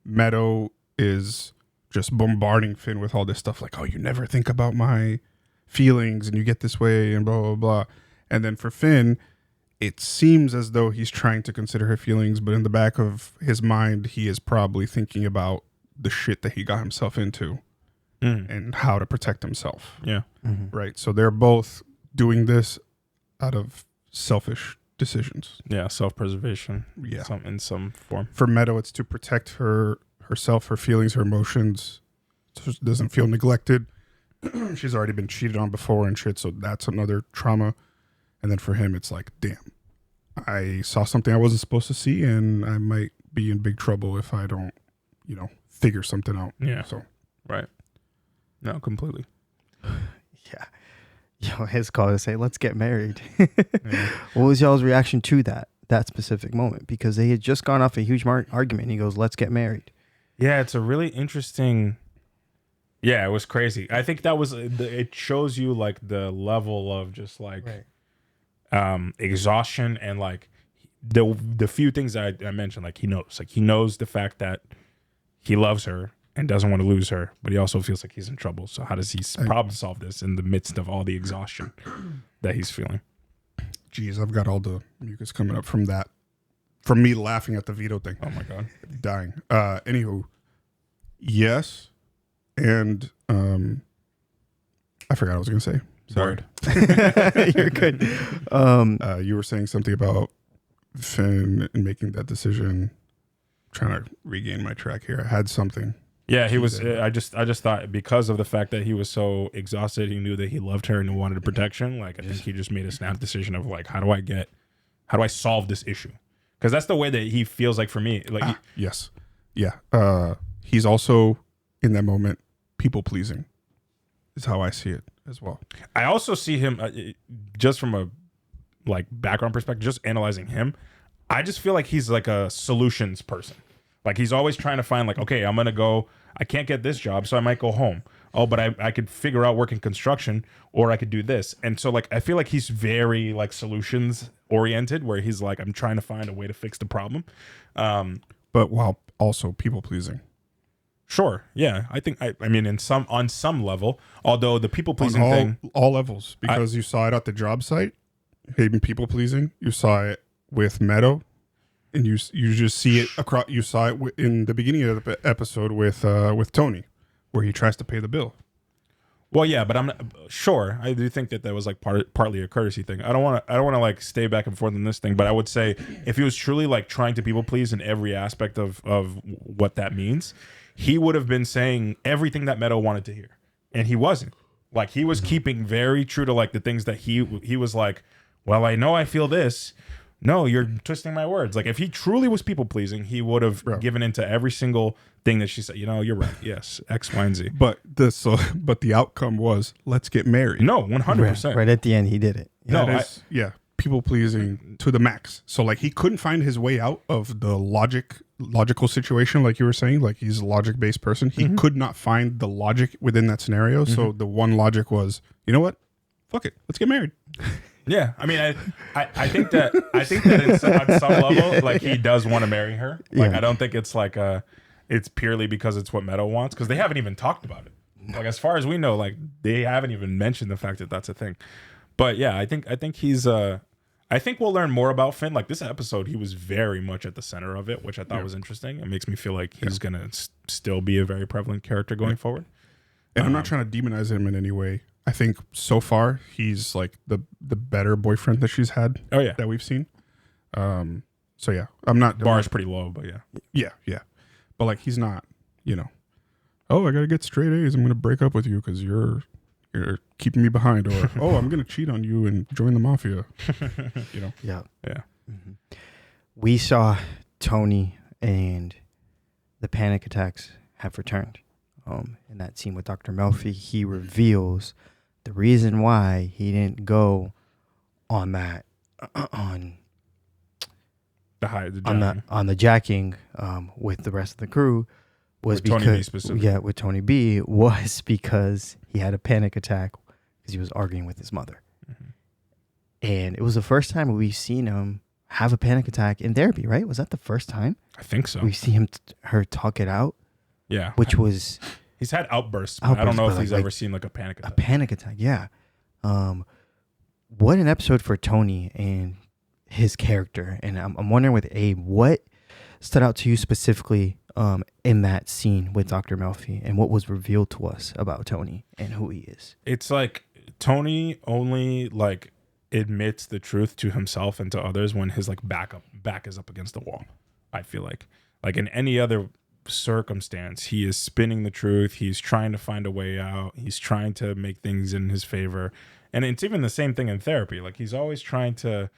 Meadow is just bombarding Finn with all this stuff like, oh, you never think about my feelings and you get this way and blah, blah, blah. And then for Finn, it seems as though he's trying to consider her feelings, but in the back of his mind, he is probably thinking about the shit that he got himself into and how to protect himself. Yeah. Right. So they're both doing this out of selfish decisions. Yeah, self-preservation. Yeah, in some form. For Meadow, it's to protect herself, her feelings, her emotions, so she doesn't feel neglected. She's already been cheated on before and shit, so that's another trauma. And then for him, it's like, damn, I saw something I wasn't supposed to see, and I might be in big trouble if I don't, figure something out. Yeah. So, right. No, completely. Yeah. Yo, his call to say, let's get married. What was y'all's reaction to that specific moment? Because they had just gone off a huge argument. He goes, let's get married. Yeah, it's a really interesting... Yeah, it was crazy. I think that was... It shows you like the level of just like exhaustion and like the few things I mentioned. Like he knows the fact that he loves her and doesn't want to lose her, but he also feels like he's in trouble. So how does he problem solve this in the midst of all the exhaustion that he's feeling? Jeez, I've got all the mucus coming up from that, from me laughing at the Vito thing. Oh my God. Dying. Anywho, yes. And I forgot what I was going to say. Sorry. You're good. You were saying something about Finn and making that decision. Trying to regain my track here. I had something. Yeah, he was. I just thought because of the fact that he was so exhausted, he knew that he loved her and wanted protection. Like I think he just made a snap decision of like, how do I solve this issue? Because that's the way that he feels like for me. Like yes, yeah. He's also in that moment people pleasing, is how I see it as well. I also see him just from a like background perspective, just analyzing him. I just feel like he's like a solutions person. Like he's always trying to find like, okay, I'm going to go, I can't get this job, so I might go home. Oh, but I could figure out working construction or I could do this. And so like, I feel like he's very like solutions oriented where he's like, I'm trying to find a way to fix the problem. But while also people pleasing. Sure. Yeah. I think, I mean, on some level, although the people pleasing thing. All levels, because you saw it at the job site, hating people pleasing. You saw it with Meadow. And you just see it across. You saw it in the beginning of the episode with Tony, where he tries to pay the bill. Well, yeah, but I'm not sure. I do think that was like partly a courtesy thing. I don't want to like stay back and forth on this thing, but I would say if he was truly like trying to people please in every aspect of what that means, he would have been saying everything that Meadow wanted to hear, and he wasn't. Like he was keeping very true to like the things that he was like. Well, I know I feel this. No, you're twisting my words. Like if he truly was people pleasing, he would have given into every single thing that she said. You're right. Yes, X, Y, and Z. But the outcome was let's get married. No, 100%. Right at the end, he did it. People pleasing to the max. So like he couldn't find his way out of the logic logical situation, like you were saying, like he's a logic based person. He could not find the logic within that scenario. So the one logic was, you know what? Fuck it. Let's get married. Yeah, I mean, I think that it's, on some level, like he does want to marry her. Like I don't think it's like it's purely because it's what Meadow wants, because they haven't even talked about it. Like as far as we know, like they haven't even mentioned the fact that that's a thing. But yeah, I think he's I think we'll learn more about Finn. Like this episode, he was very much at the center of it, which I thought was interesting. It makes me feel like he's gonna still be a very prevalent character going forward. And I'm not trying to demonize him in any way. I think so far he's like the better boyfriend that she's had. Oh yeah, that we've seen. So yeah, I'm not. Bar is pretty low, but yeah. But like he's not. You know, oh, I gotta get straight A's. I'm gonna break up with you because you're keeping me behind, or oh, I'm gonna cheat on you and join the mafia. You know. Yeah. We saw Tony and the panic attacks have returned. In that scene with Dr. Melfi, he reveals the reason why he didn't go on that on the jacking with the rest of the crew was with Tony B specifically. With Tony B was because he had a panic attack because he was arguing with his mother. And it was the first time we've seen him have a panic attack in therapy, right? Was that the first time? I think so. We see her talk it out. Yeah. Which was... He's had outbursts, but I don't know if he's ever seen like a panic attack. A panic attack, yeah. What an episode for Tony and his character. And I'm wondering with Abe, what stood out to you specifically in that scene with Dr. Melfi, and what was revealed to us about Tony and who he is? It's like Tony only like admits the truth to himself and to others when his like back is up against the wall. I feel like in any other circumstance, he is spinning the truth. He's trying to find a way out. He's trying to make things in his favor. And it's even the same thing in therapy. Like he's always trying to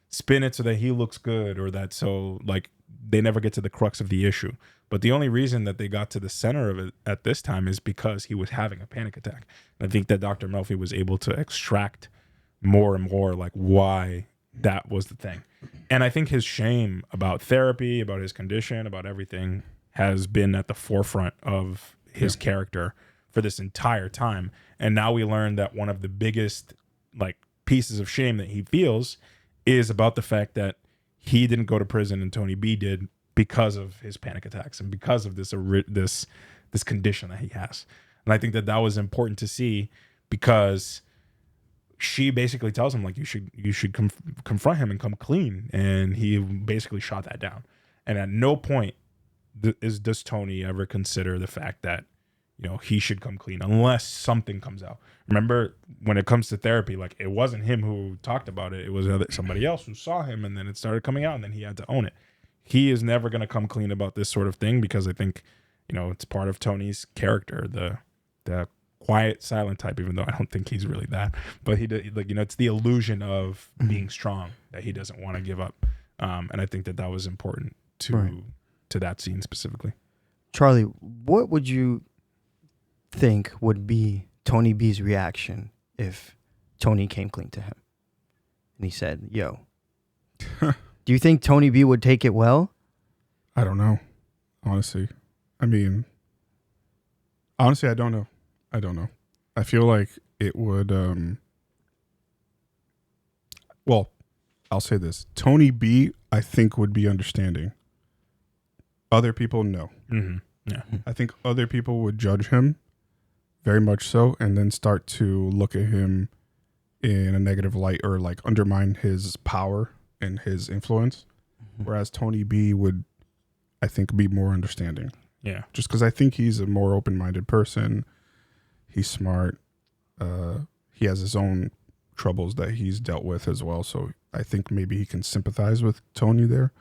spin it so that he looks good, or that so like they never get to the crux of the issue. But the only reason that they got to the center of it at this time is because he was having a panic attack. And I think that Dr. Melfi was able to extract more and more like why that was the thing. And I think his shame about therapy, about his condition, about everything has been at the forefront of his character for this entire time. And now we learn that one of the biggest like pieces of shame that he feels is about the fact that he didn't go to prison and Tony B did because of his panic attacks and because of this condition that he has. And I think that was important to see, because she basically tells him like you should confront him and come clean, and he basically shot that down. And at no point does Tony ever consider the fact that, you know, he should come clean unless something comes out. Remember, when it comes to therapy, like it wasn't him who talked about it. It was somebody else who saw him, and then it started coming out, and then he had to own it. He is never going to come clean about this sort of thing, because I think, you know, it's part of Tony's character, the quiet, silent type, even though I don't think he's really that. But he did, like, you know, it's the illusion of being strong that he doesn't want to give up. And I think that was important to that scene specifically. Charlie, what would you think would be Tony B's reaction if Tony came clean to him and he said, yo, do you think Tony B would take it well? I don't know, honestly. I mean, honestly, I don't know. I feel like it would, well, I'll say this. Tony B, I think, would be understanding. Other people, no. Mm-hmm. Yeah. I think other people would judge him, very much so, and then start to look at him in a negative light, or like undermine his power and his influence. Mm-hmm. Whereas Tony B would, I think, be more understanding. Yeah. Just because I think he's a more open-minded person. He's smart. He has his own troubles that he's dealt with as well. So I think maybe he can sympathize with Tony there.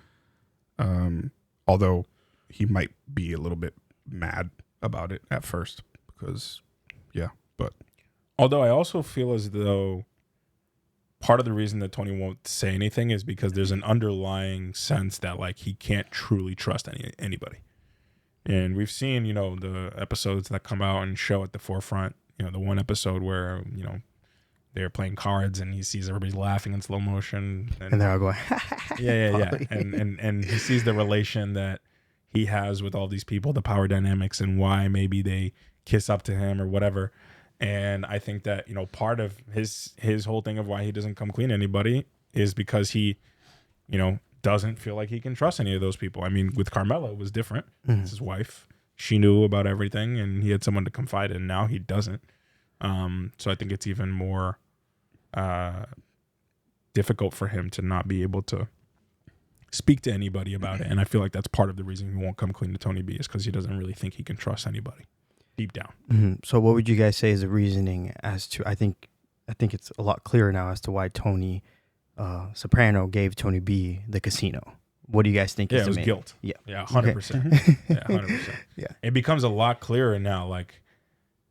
Although he might be a little bit mad about it at first, because, yeah, but. Although I also feel as though part of the reason that Tony won't say anything is because there's an underlying sense that like he can't truly trust anybody. And we've seen, you know, the episodes that come out and show at the forefront, you know, the one episode where, you know, they're playing cards and he sees everybody laughing in slow motion. And they're all going, yeah. And he sees the relation that he has with all these people, the power dynamics, and why maybe they kiss up to him or whatever. And I think that, you know, part of his whole thing of why he doesn't come clean to anybody is because he, you know, doesn't feel like he can trust any of those people. I mean, with Carmela, it was different. It's his wife. She knew about everything, and he had someone to confide in. Now he doesn't. So I think it's even more difficult for him to not be able to speak to anybody about it. And I feel like that's part of the reason he won't come clean to Tony B is because he doesn't really think he can trust anybody deep down. So what would you guys say is the reasoning as to, I think it's a lot clearer now as to why Tony Soprano gave Tony B the casino. What do you guys think? Yeah, is it was the main? guilt. Yeah, 100%. Yeah, 100%. Yeah, it becomes a lot clearer now. Like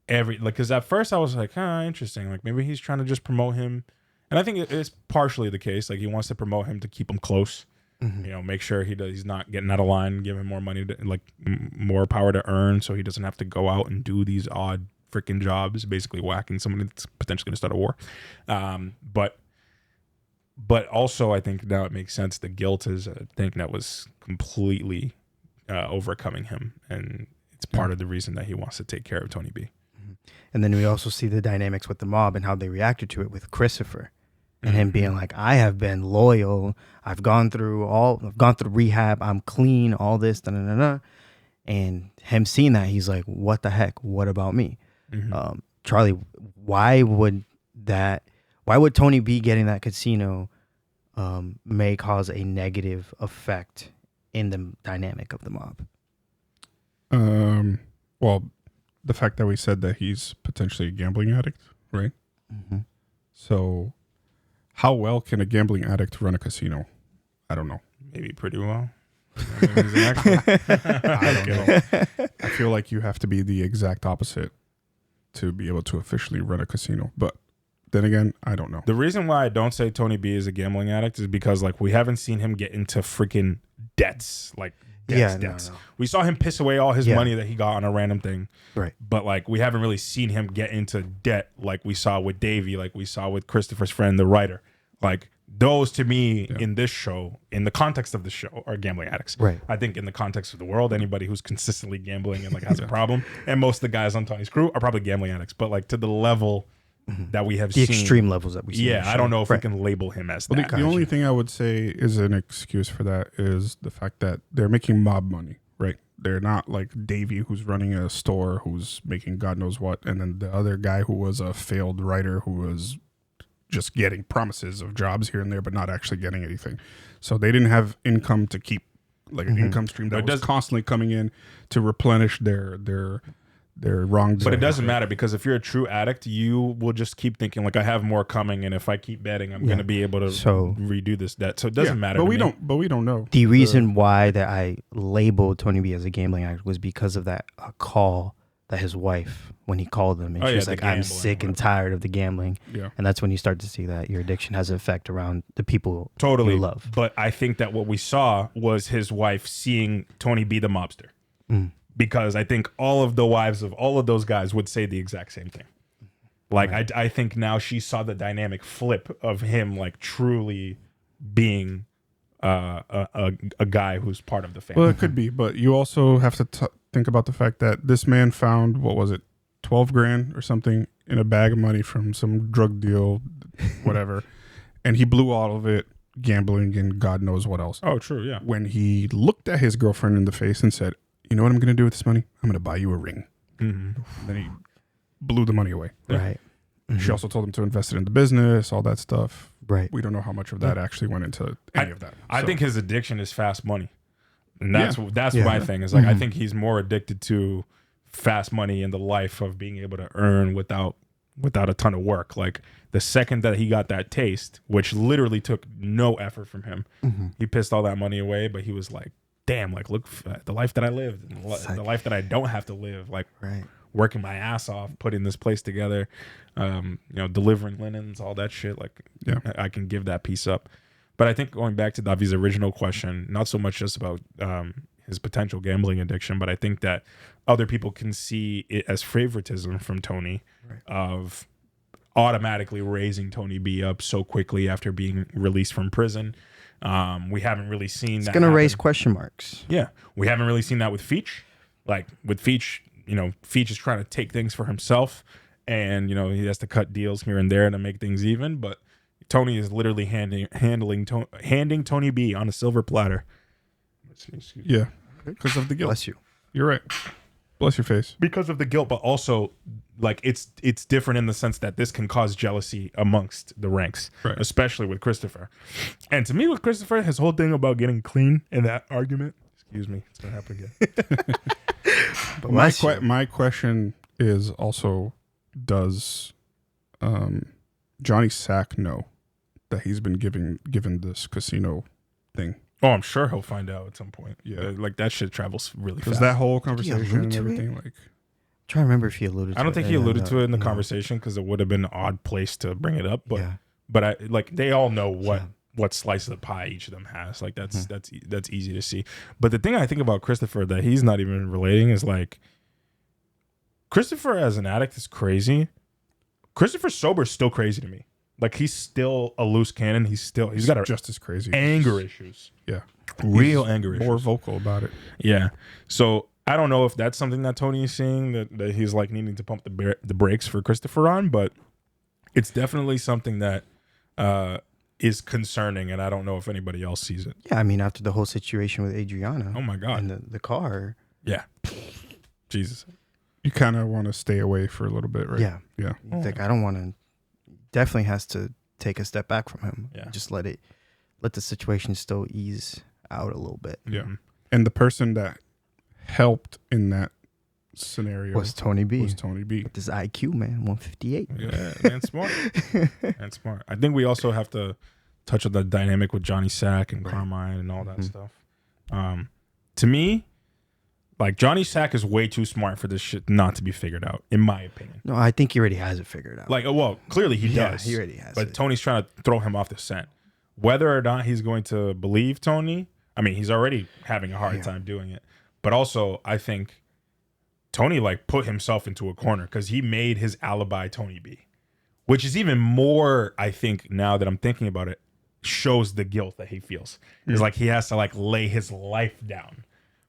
because at first I was like, interesting. Like maybe he's trying to just promote him, and I think it's partially the case. Like he wants to promote him to keep him close. You know, make sure he's not getting out of line, give him more money, more power to earn, so he doesn't have to go out and do these odd freaking jobs, basically whacking someone that's potentially going to start a war. But also, I think now it makes sense. The guilt is a thing that was completely overcoming him, and it's part of the reason that he wants to take care of Tony B. And then we also see the dynamics with the mob and how they reacted to it with Christopher. And him being like, I have been loyal. I've gone through rehab. I'm clean, all this, and him seeing that, he's like, what the heck? What about me? Charlie, why would Tony B getting that casino may cause a negative effect in the dynamic of the mob? Well, the fact that we said that he's potentially a gambling addict, right? So how well can a gambling addict run a casino? I don't know. Maybe pretty well. I don't know. I feel like you have to be the exact opposite to be able to officially run a casino. But then again, I don't know. The reason why I don't say Tony B is a gambling addict is because like we haven't seen him get into freaking debts. Like debts. No. We saw him piss away all his money that he got on a random thing. Right. But like we haven't really seen him get into debt like we saw with Davey, like we saw with Christopher's friend, the writer. Like those to me in this show, in the context of the show, are gambling addicts. Right. I think in the context of the world, anybody who's consistently gambling and like has a problem, and most of the guys on Tony's crew are probably gambling addicts. But like to the level that we have the seen, extreme levels that we see. Yeah, I don't know if we can label him as that. The only thing I would say is an excuse for that is the fact that they're making mob money, right? They're not like Davey, who's running a store, who's making God knows what, and then the other guy who was a failed writer who was just getting promises of jobs here and there, but not actually getting anything. So they didn't have income to keep, like an income stream that was constantly coming in to replenish their wrong. But it doesn't matter because if you're a true addict, you will just keep thinking like I have more coming, and if I keep betting, I'm going to be able to redo this debt. So it doesn't matter. But we don't know. The reason why that I labeled Tony B as a gambling addict was because of that call that his wife, when he called them, and she was like, I'm sick and tired of the gambling. Yeah. And that's when you start to see that your addiction has an effect around the people you love. But I think that what we saw was his wife seeing Tony be the mobster. Because I think all of the wives of all of those guys would say the exact same thing. Like, I think now she saw the dynamic flip of him like truly being a guy who's part of the family. Well, it could be, but you also have to think about the fact that this man found, what was it, 12 grand or something in a bag of money from some drug deal, whatever. And he blew all of it gambling and God knows what else. Oh, true, yeah. When he looked at his girlfriend in the face and said, you know what I'm going to do with this money? I'm going to buy you a ring. Then he blew the money away. Right. She also told him to invest it in the business, all that stuff. Right. We don't know how much of that actually went into any of that. I think his addiction is fast money. And that's my thing. Is like I think he's more addicted to fast money and the life of being able to earn without a ton of work. Like the second that he got that taste, which literally took no effort from him, he pissed all that money away, but he was like, damn, like look at the life that I lived, the life that I don't have to live, like working my ass off, putting this place together, delivering linens, all that shit. Like I can give that piece up. But I think going back to Davi's original question, not so much just about his potential gambling addiction, but I think that other people can see it as favoritism from Tony of automatically raising Tony B up so quickly after being released from prison. We haven't really seen that. It's gonna raise happen. question marks. Yeah, we haven't really seen that with Feach. Like with Feach, Feach is trying to take things for himself, and he has to cut deals here and there to make things even. But Tony is literally handing Tony B on a silver platter. Yeah, because of the guilt. Bless you. You're right. Bless your face. Because of the guilt, but also like it's different in the sense that this can cause jealousy amongst the ranks, right. Especially with Christopher. And to me, with Christopher, his whole thing about getting clean in that argument. Excuse me, it's gonna happen again. But my question is also, does Johnny Sack know that he's been given this casino thing? Oh, I'm sure he'll find out at some point. Yeah, like that shit travels really fast. Because that whole conversation and everything, I'm trying to remember if he alluded to it. I don't think he alluded to it in the conversation because it would have been an odd place to bring it up. But they all know what slice of the pie each of them has. Like that's easy to see. But the thing I think about Christopher that he's not even relating is like Christopher as an addict is crazy. Christopher sober is still crazy to me. Like he's still a loose cannon. He's got just as crazy anger issues. Yeah, real anger issues. More vocal about it. Yeah. So I don't know if that's something that Tony is seeing that he's like needing to pump the brakes for Christopher on, but it's definitely something that is concerning, and I don't know if anybody else sees it. Yeah, I mean, after the whole situation with Adriana. Oh my God. And the car. Yeah. Jesus. You kind of want to stay away for a little bit, right? Yeah. Yeah. Like I don't want to. Definitely has to take a step back from him. Yeah. Just let the situation still ease out a little bit. Yeah. And the person that helped in that scenario was Tony B. With his IQ, man, 158. Yeah, man, smart. Man, smart. I think we also have to touch on the dynamic with Johnny Sack and Carmine and all that stuff. To me, like Johnny Sack is way too smart for this shit not to be figured out, in my opinion. No, I think he already has it figured out. Like, well, clearly he does. He already has but it. Tony's trying to throw him off the scent. Whether or not he's going to believe Tony, I mean, he's already having a hard time doing it. But also, I think Tony like put himself into a corner because he made his alibi Tony B, which is even more, I think, now that I'm thinking about it, shows the guilt that he feels. It's like he has to like lay his life down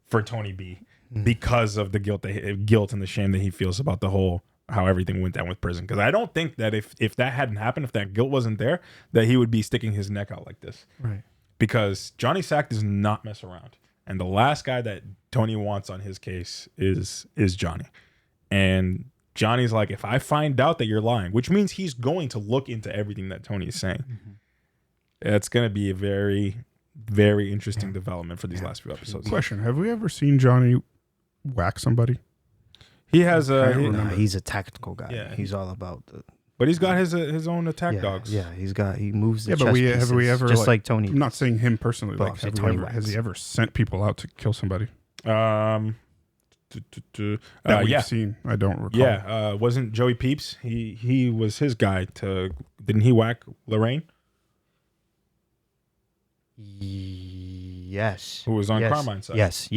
for Tony B because of the guilt and the shame that he feels about the whole how everything went down with prison. Because I don't think that if that hadn't happened, if that guilt wasn't there, that he would be sticking his neck out like this. Right. Because Johnny Sack does not mess around. And the last guy that Tony wants on his case is Johnny. And Johnny's like, if I find out that you're lying, which means he's going to look into everything that Tony is saying. It's going to be a very, very interesting development for these last few episodes. Question: have we ever seen Johnny whack somebody? He has he's a tactical guy. Yeah. He's all about the. But he's got his own attack dogs. Yeah, he moves the Yeah, but chess have we pieces, ever just like Tony? I'm not saying him personally. Well, Like, say Tony has he whacks. ever sent people out to kill somebody? That we've seen. I don't recall. Yeah, wasn't Joey Peeps? He was his guy to. Didn't he whack Lorraine? Yes. Who was on Yes. Carmine's side? Yes.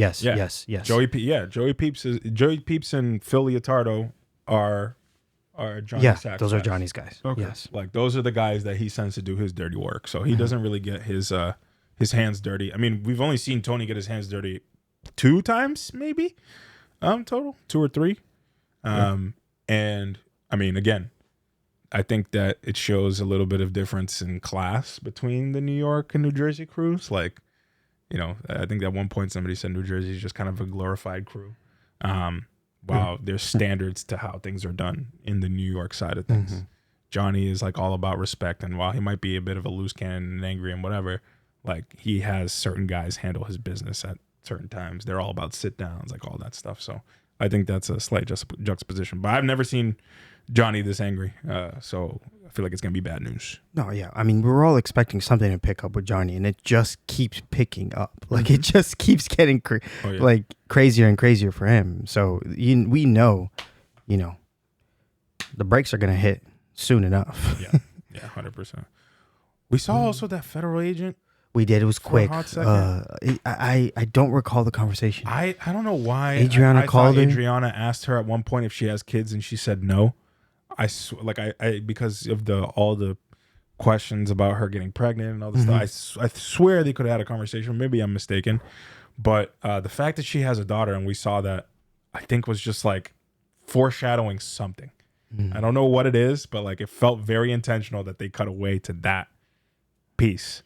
Joey Peeps and Phil Leotardo are Johnny Sack's those are guys. Johnny's guys. Okay. Yes. Like those are the guys that he sends to do his dirty work. So he doesn't really get his hands dirty. I mean, we've only seen Tony get his hands dirty 2 times, maybe, total 2 or 3. And I mean, again, I think that it shows a little bit of difference in class between the New York and New Jersey crews. Like, I think at one point somebody said New Jersey is just kind of a glorified crew. Wow, there's standards to how things are done in the New York side of things. Johnny is like all about respect, and while he might be a bit of a loose cannon and angry and whatever, like he has certain guys handle his business at certain times. They're all about sit downs, like all that stuff. So I think that's a slight juxtaposition. But I've never seen Johnny this angry, so I feel like it's gonna be bad news. No, yeah. I mean, we were all expecting something to pick up with Johnny, and it just keeps picking up. Like it just keeps getting like crazier and crazier for him. So we know, the brakes are gonna hit soon enough. Yeah, 100%. We saw also that federal agent. We did. It was For a quick. hot second. I don't recall the conversation. I don't know why. Adriana I called thought her. Adriana asked her at one point if she has kids, and she said no. Because of all the questions about her getting pregnant and all this stuff. I swear they could have had a conversation. Maybe I'm mistaken. But the fact that she has a daughter and we saw that, I think was just like foreshadowing something. I don't know what it is, but like it felt very intentional that they cut away to that piece,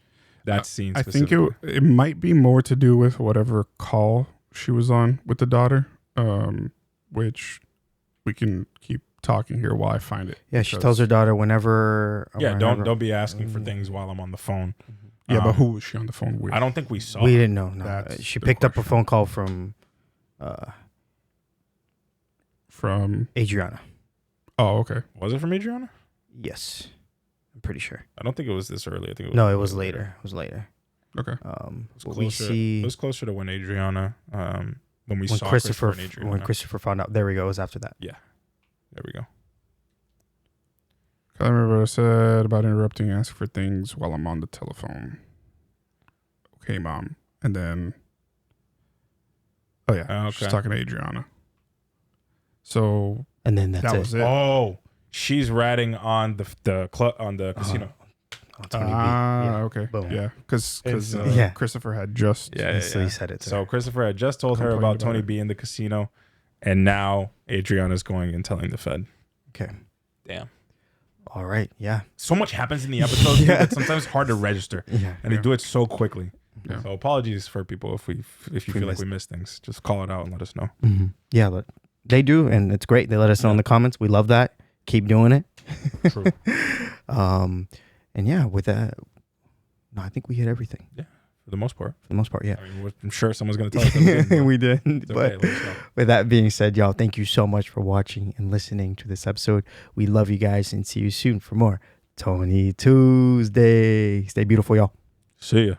that scene. I think it might be more to do with whatever call she was on with the daughter, which we can keep talking here while I find it. Yeah, she tells her daughter whenever. Don't be asking for things while I'm on the phone. Yeah, but who was she on the phone with? I don't think we saw. We didn't know. No, she picked up a phone call from Adriana. Oh, okay. Was it from Adriana? Yes, I'm pretty sure. I don't think it was this early. I think it was it was later. It was later. Okay. It was closer to when Adriana. When saw Christopher and Adriana. When Christopher found out. There we go. It was after that. Yeah. There we go. I remember what I said about interrupting, ask for things while I'm on the telephone. Okay, Mom. And then, she's talking to Adriana. So, and then that was it. Oh, she's ratting on the casino. Okay. Boom. Yeah, because Christopher had just So he said it. So Christopher had just told her about Tony B in the casino, and now Adriana's going and telling the Fed. Okay. Damn. All right. Yeah. So much happens in the episode that sometimes it's hard to register. Yeah. And they do it so quickly. Yeah. So apologies for people if you feel like we missed things. Just call it out and let us know. Yeah, but they do, and it's great. They let us know in the comments. We love that. Keep doing it. True. And yeah, with that, I think we hit everything. Yeah, for the most part. Yeah. I mean, I'm sure someone's going to tell us that we didn't. We didn't. It's But okay, let us know. with that being said, y'all, thank you so much for watching and listening to this episode. We love you guys and see you soon for more Tony Tuesday. Stay beautiful, y'all. See ya.